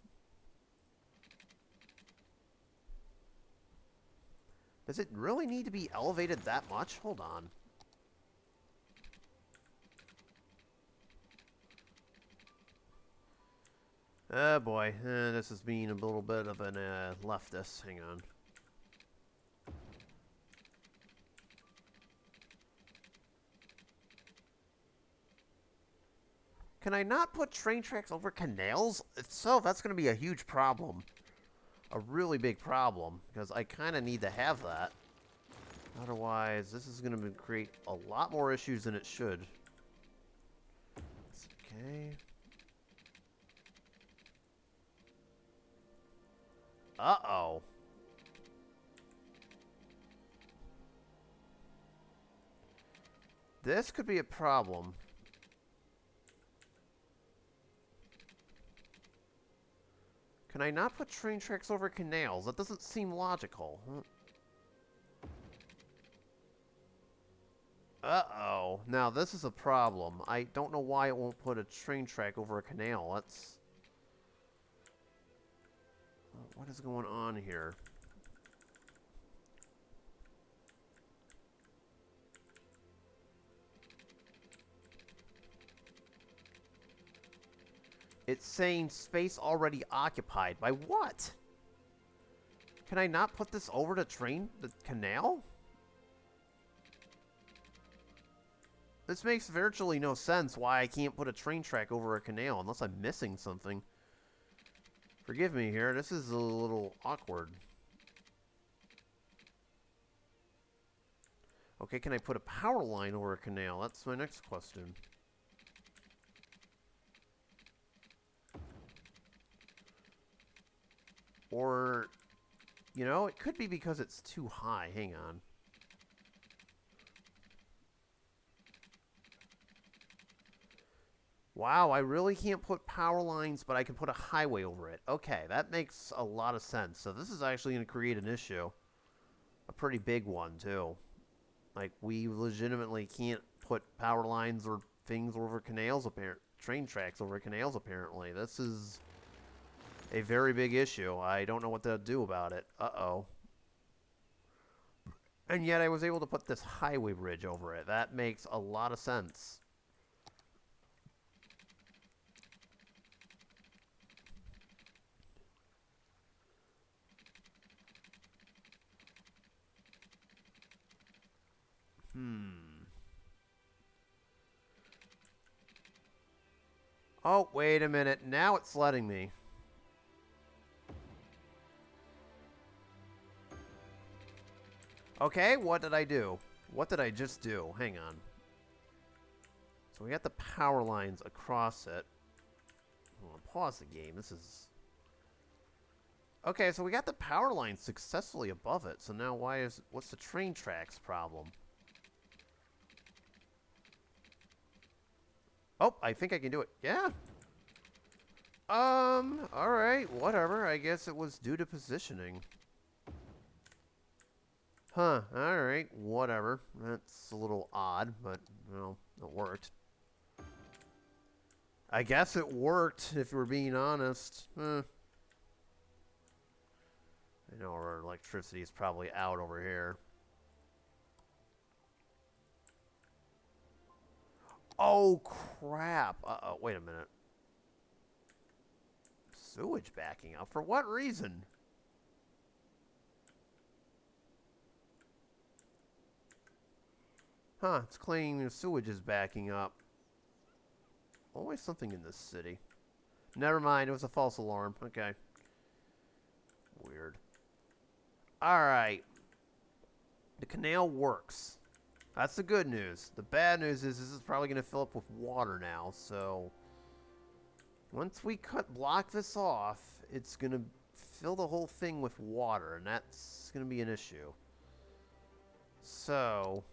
Does it really need to be elevated that much? Hold on. Oh boy, this is being a little bit of an leftist. Hang on. Can I not put train tracks over canals? If so, that's going to be a huge problem. A really big problem, because I kind of need to have that. Otherwise, this is going to create a lot more issues than it should. Okay. Uh-oh. This could be a problem. Can I not put train tracks over canals? That doesn't seem logical. Uh-oh. Now, this is a problem. I don't know why it won't put a train track over a canal. That's... What is going on here? It's saying space already occupied. By what? Can I not put this over the canal? This makes virtually no sense why I can't put a train track over a canal unless I'm missing something. Forgive me here, this is a little awkward. Okay, can I put a power line over a canal? That's my next question. Or, you know, it could be because it's too high. Hang on. Wow, I really can't put power lines, but I can put a highway over it. Okay, that makes a lot of sense. So this is actually going to create an issue. A pretty big one, too. Like, we legitimately can't put power lines or things over canals, apparently. Train tracks over canals, apparently. This is a very big issue. I don't know what to do about it. Uh-oh. And yet I was able to put this highway bridge over it. That makes a lot of sense. Oh, wait a minute. Now it's letting me. Okay, what did I do? What did I just do? Hang on. So we got the power lines across it. I'm gonna pause the game. This is... Okay, so we got the power lines successfully above it. So now what's the train tracks problem? Oh, I think I can do it. Yeah. Alright, whatever. I guess it was due to positioning. Huh, alright, whatever. That's a little odd, but, well, it worked. I guess it worked, if we're being honest. I know our electricity is probably out over here. Oh, crap. Uh-oh, wait a minute. Sewage backing up? For what reason? Huh, it's claiming the sewage is backing up. Always something in this city. Never mind, it was a false alarm. Okay. Weird. Alright. The canal works. That's the good news. The bad news is this is probably going to fill up with water now, so... Once we block this off, it's going to fill the whole thing with water, and that's going to be an issue. So...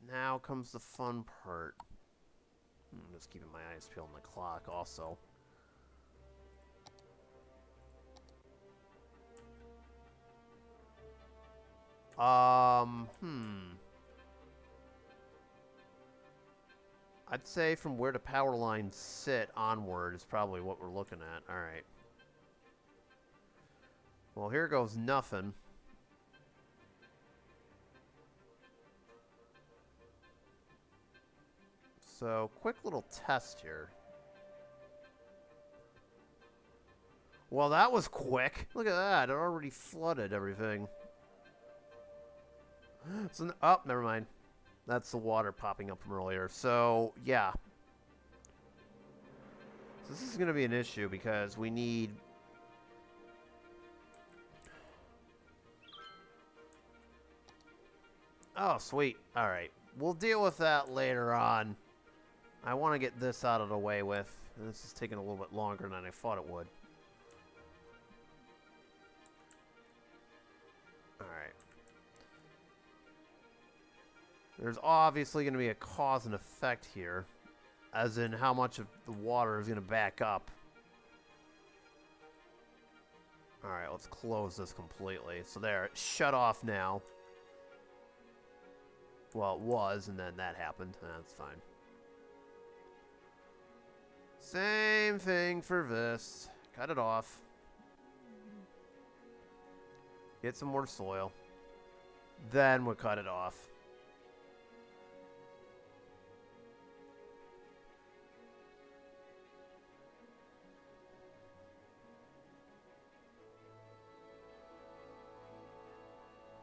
Now comes the fun part. I'm just keeping my eyes peeled on the clock also. I'd say from where the power lines sit onward is probably what we're looking at. Alright. Well, here goes nothing. So, quick little test here. Well, that was quick. Look at that. It already flooded everything. So, oh, never mind. That's the water popping up from earlier. So, yeah. So this is going to be an issue because we need... Oh, sweet. All right. We'll deal with that later on. I want to get this out of the way with. This is taking a little bit longer than I thought it would. Alright. There's obviously going to be a cause and effect here. As in how much of the water is going to back up. Alright, let's close this completely. So there, it's shut off now. Well, it was, and then that happened. That's fine. Same thing for this. Cut it off. Get some more soil. Then we'll cut it off.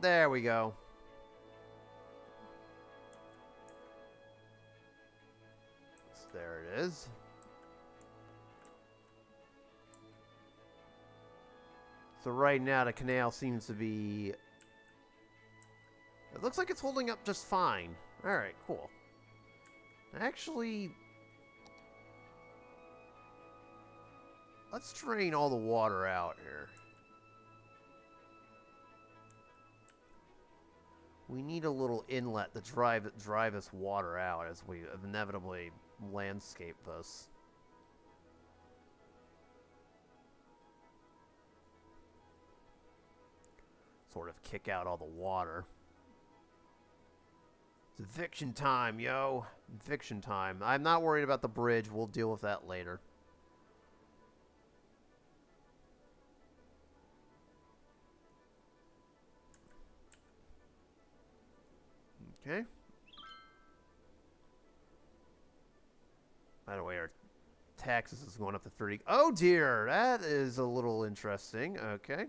There we go. So there it is. So right now the canal seems to be... It looks like it's holding up just fine. Alright, cool. Actually... Let's drain all the water out here. We need a little inlet to drive this water out as we inevitably landscape this. Sort of kick out all the water. It's eviction time, yo. Eviction time. I'm not worried about the bridge. We'll deal with that later. Okay. By the way, our taxes is going up to 30. Oh dear, that is a little interesting. Okay.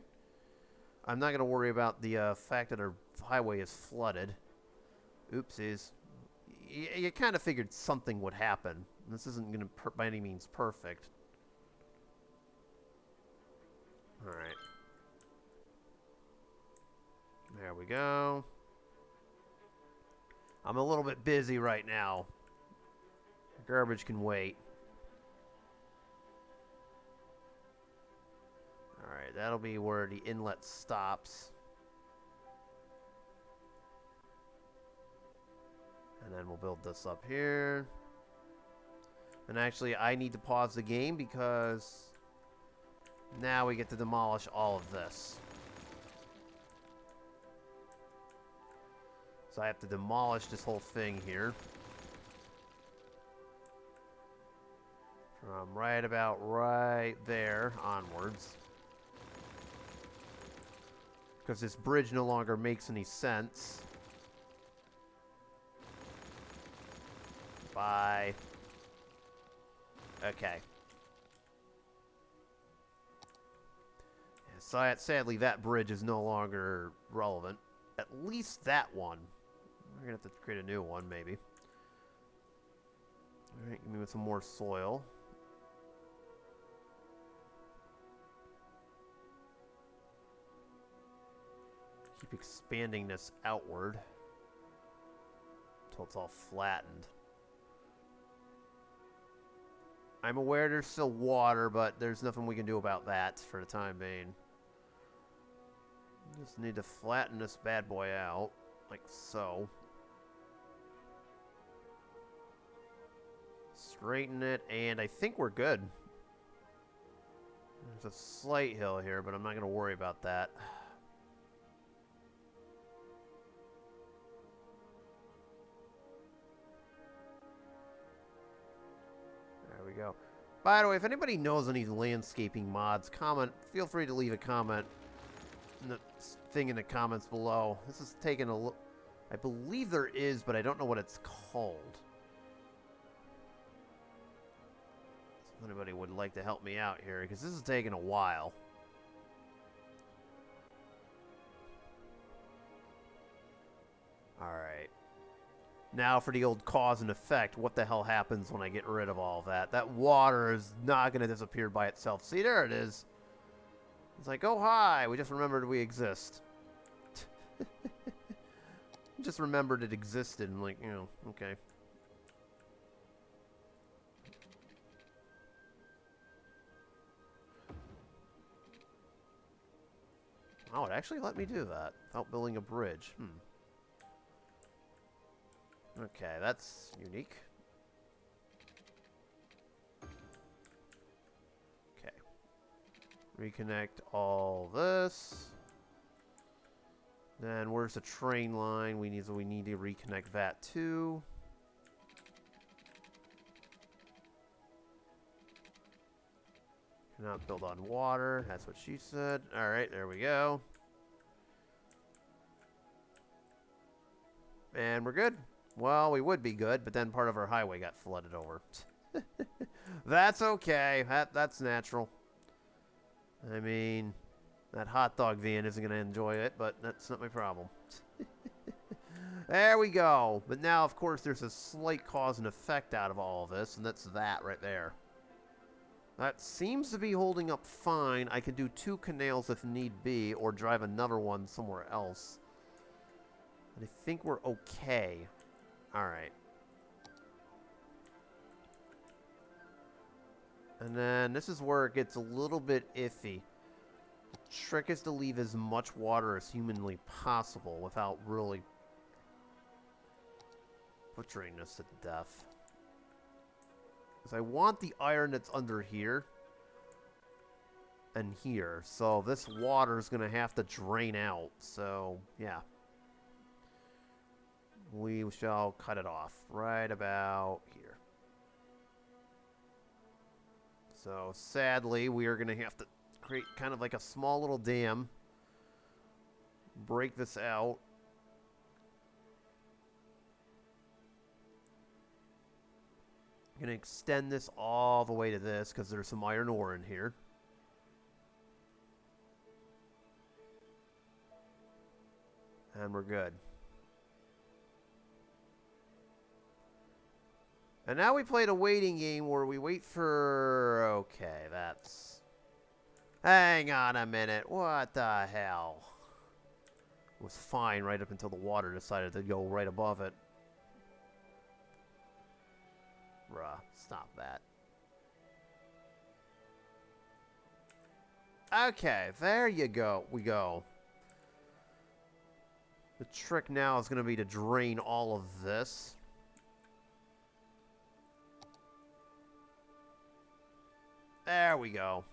I'm not going to worry about the fact that our highway is flooded. Oopsies. You kind of figured something would happen. This isn't going to by any means perfect. Alright. There we go. I'm a little bit busy right now. Garbage can wait. Alright, that'll be where the inlet stops. And then we'll build this up here. And actually, I need to pause the game because now we get to demolish all of this. So I have to demolish this whole thing here. From right about right there onwards. Because this bridge no longer makes any sense. Bye. Okay. So sadly, that bridge is no longer relevant. At least that one. We're going to have to create a new one, maybe. Alright, give me some more soil. Keep expanding this outward until it's all flattened. I'm aware there's still water, but there's nothing we can do about that for the time being. Just need to flatten this bad boy out, like so. Straighten it, and I think we're good. There's a slight hill here, but I'm not going to worry about that. There we go. By the way, if anybody knows any landscaping mods, feel free to leave a comment in the thing in the comments below. This is taking a look. I believe there is, but I don't know what it's called. If anybody would like to help me out here, because this is taking a while. Alright. Now for the old cause and effect. What the hell happens when I get rid of all of that? That water is not going to disappear by itself. See, there it is. It's like, oh, hi. We just remembered we exist. Just remembered it existed and like, you know, okay. Oh, it actually let me do that without building a bridge. Okay, that's unique. Okay. Reconnect all this. Then where's the train line? We need to reconnect that too. Cannot build on water. That's what she said. All right, there we go. And we're good. Well, we would be good, but then part of our highway got flooded over. That's okay. That's natural. I mean, That hot dog van isn't going to enjoy it, but that's not my problem. There we go. But now, of course, there's a slight cause and effect out of all of this, and that's that right there. That seems to be holding up fine. I can do 2 canals if need be, or drive another one somewhere else. But I think we're okay. Alright. And then this is where it gets a little bit iffy. The trick is to leave as much water as humanly possible without really butchering this to death. Because I want the iron that's under here and here. So this water is going to have to drain out. So, yeah. We shall cut it off right about here. So, sadly, we are going to have to create kind of like a small little dam. Break this out. I'm going to extend this all the way to this because there's some iron ore in here. And we're good. And now we played a waiting game where we wait for... Okay, that's... Hang on a minute. What the hell? It was fine right up until the water decided to go right above it. Bruh, stop that. Okay, there you go. We go. The trick now is going to be to drain all of this. There we go.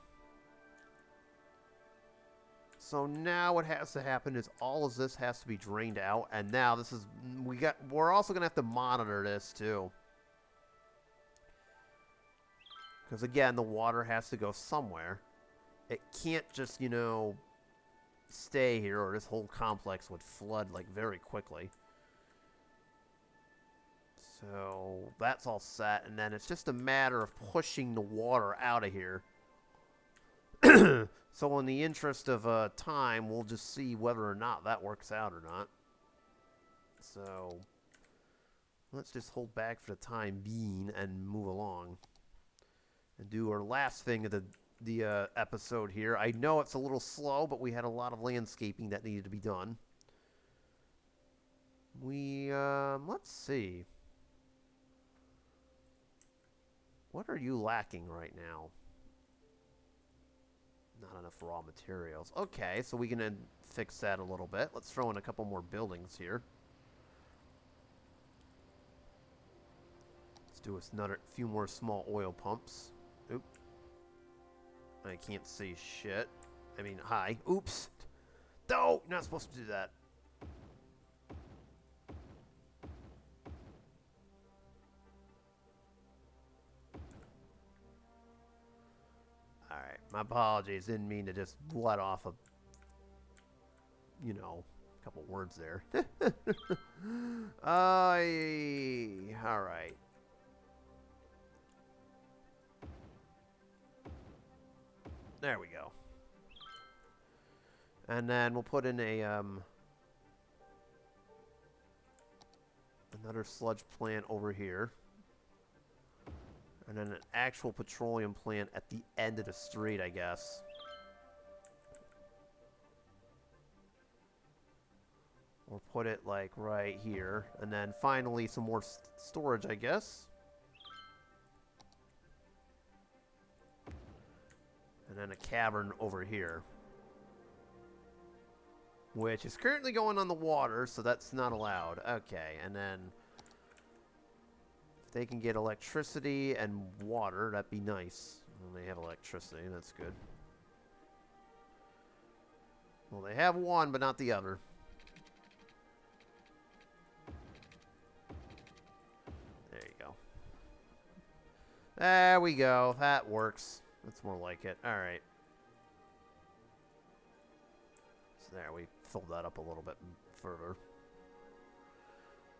So now what has to happen is all of this has to be drained out, and now this is we're also going to have to monitor this too. Because again, the water has to go somewhere. It can't just, you know, stay here or this whole complex would flood like very quickly. So that's all set, and then it's just a matter of pushing the water out of here. So in the interest of time, we'll just see whether or not that works out or not. So let's just hold back for the time being and move along. And do our last thing of the episode here. I know it's a little slow, but we had a lot of landscaping that needed to be done. Let's see. What are you lacking right now? Not enough raw materials. Okay, so we can fix that a little bit. Let's throw in a couple more buildings here. Let's do another few more small oil pumps. Oop. I can't see shit. I mean, hi. Oops. No, you're not supposed to do that. Alright, my apologies. Didn't mean to just let off a, you know, a couple words there. Alright. There we go. And then we'll put in a, another sludge plant over here. And then an actual petroleum plant at the end of the street, I guess. Or put it, like, right here. And then finally some more storage, I guess. And then a cavern over here. Which is currently going on the water, so that's not allowed. Okay, and then if they can get electricity and water, that'd be nice. Well, they have electricity, that's good. Well, they have one, but not the other. There you go. There we go. That works. That's more like it. Alright. So there, we filled that up a little bit further.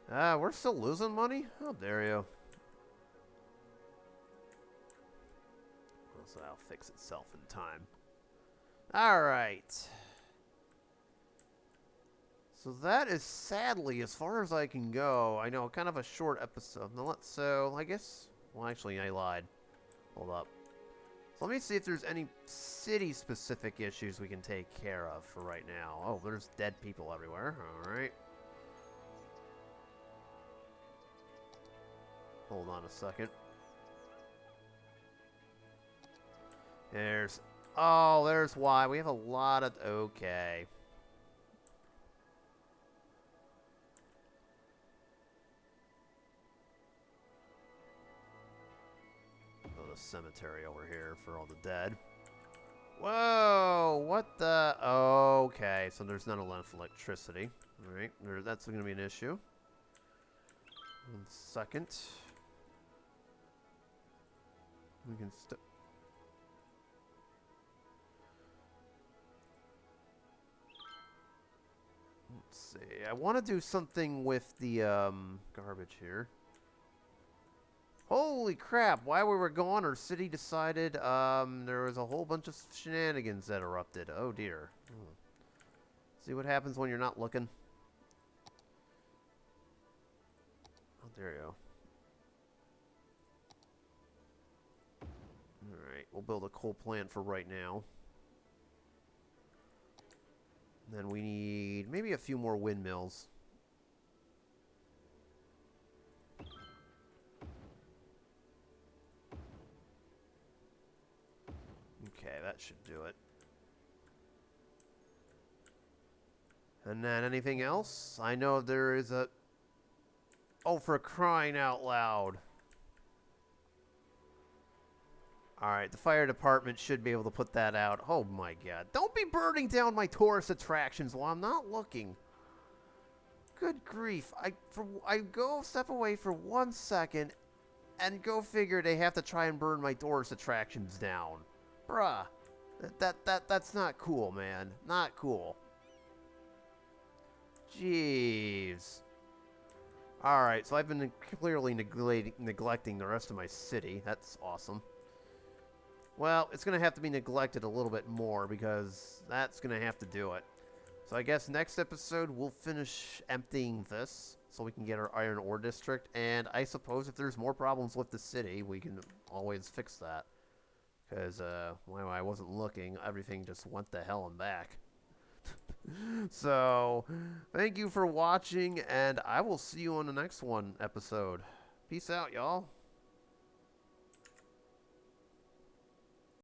We're still losing money? How dare you? So that'll fix itself in time. Alright. So that is sadly as far as I can go. I know, kind of a short episode. So I guess... Well, actually, I lied. Hold up. So let me see if there's any city-specific issues we can take care of for right now. Oh, there's dead people everywhere. Alright. Hold on a second. There's... Oh, there's why. We have a lot of... Okay. Oh, the cemetery over here for all the dead. Whoa! What the... Okay, so there's not enough electricity. Alright, that's going to be an issue. 1 second. We can let's see. I want to do something with the garbage here. Holy crap! While we were gone, our city decided there was a whole bunch of shenanigans that erupted. Oh dear. See what happens when you're not looking? Oh, there you go. Alright, we'll build a coal plant for right now. Then we need maybe a few more windmills. Okay, that should do it. And then anything else? I know there is a... Oh, for crying out loud. Alright, the fire department should be able to put that out. Oh my god. Don't be burning down my tourist attractions while I'm not looking. Good grief. I go step away for 1 second and go figure they have to try and burn my tourist attractions down. Bruh. That's not cool, man. Not cool. Jeez. Alright, so I've been clearly neglecting the rest of my city. That's awesome. Well, it's going to have to be neglected a little bit more because that's going to have to do it. So I guess next episode we'll finish emptying this so we can get our iron ore district. And I suppose if there's more problems with the city, we can always fix that. Because when I wasn't looking, everything just went to hell and back. So, thank you for watching, and I will see you on the next episode. Peace out, y'all.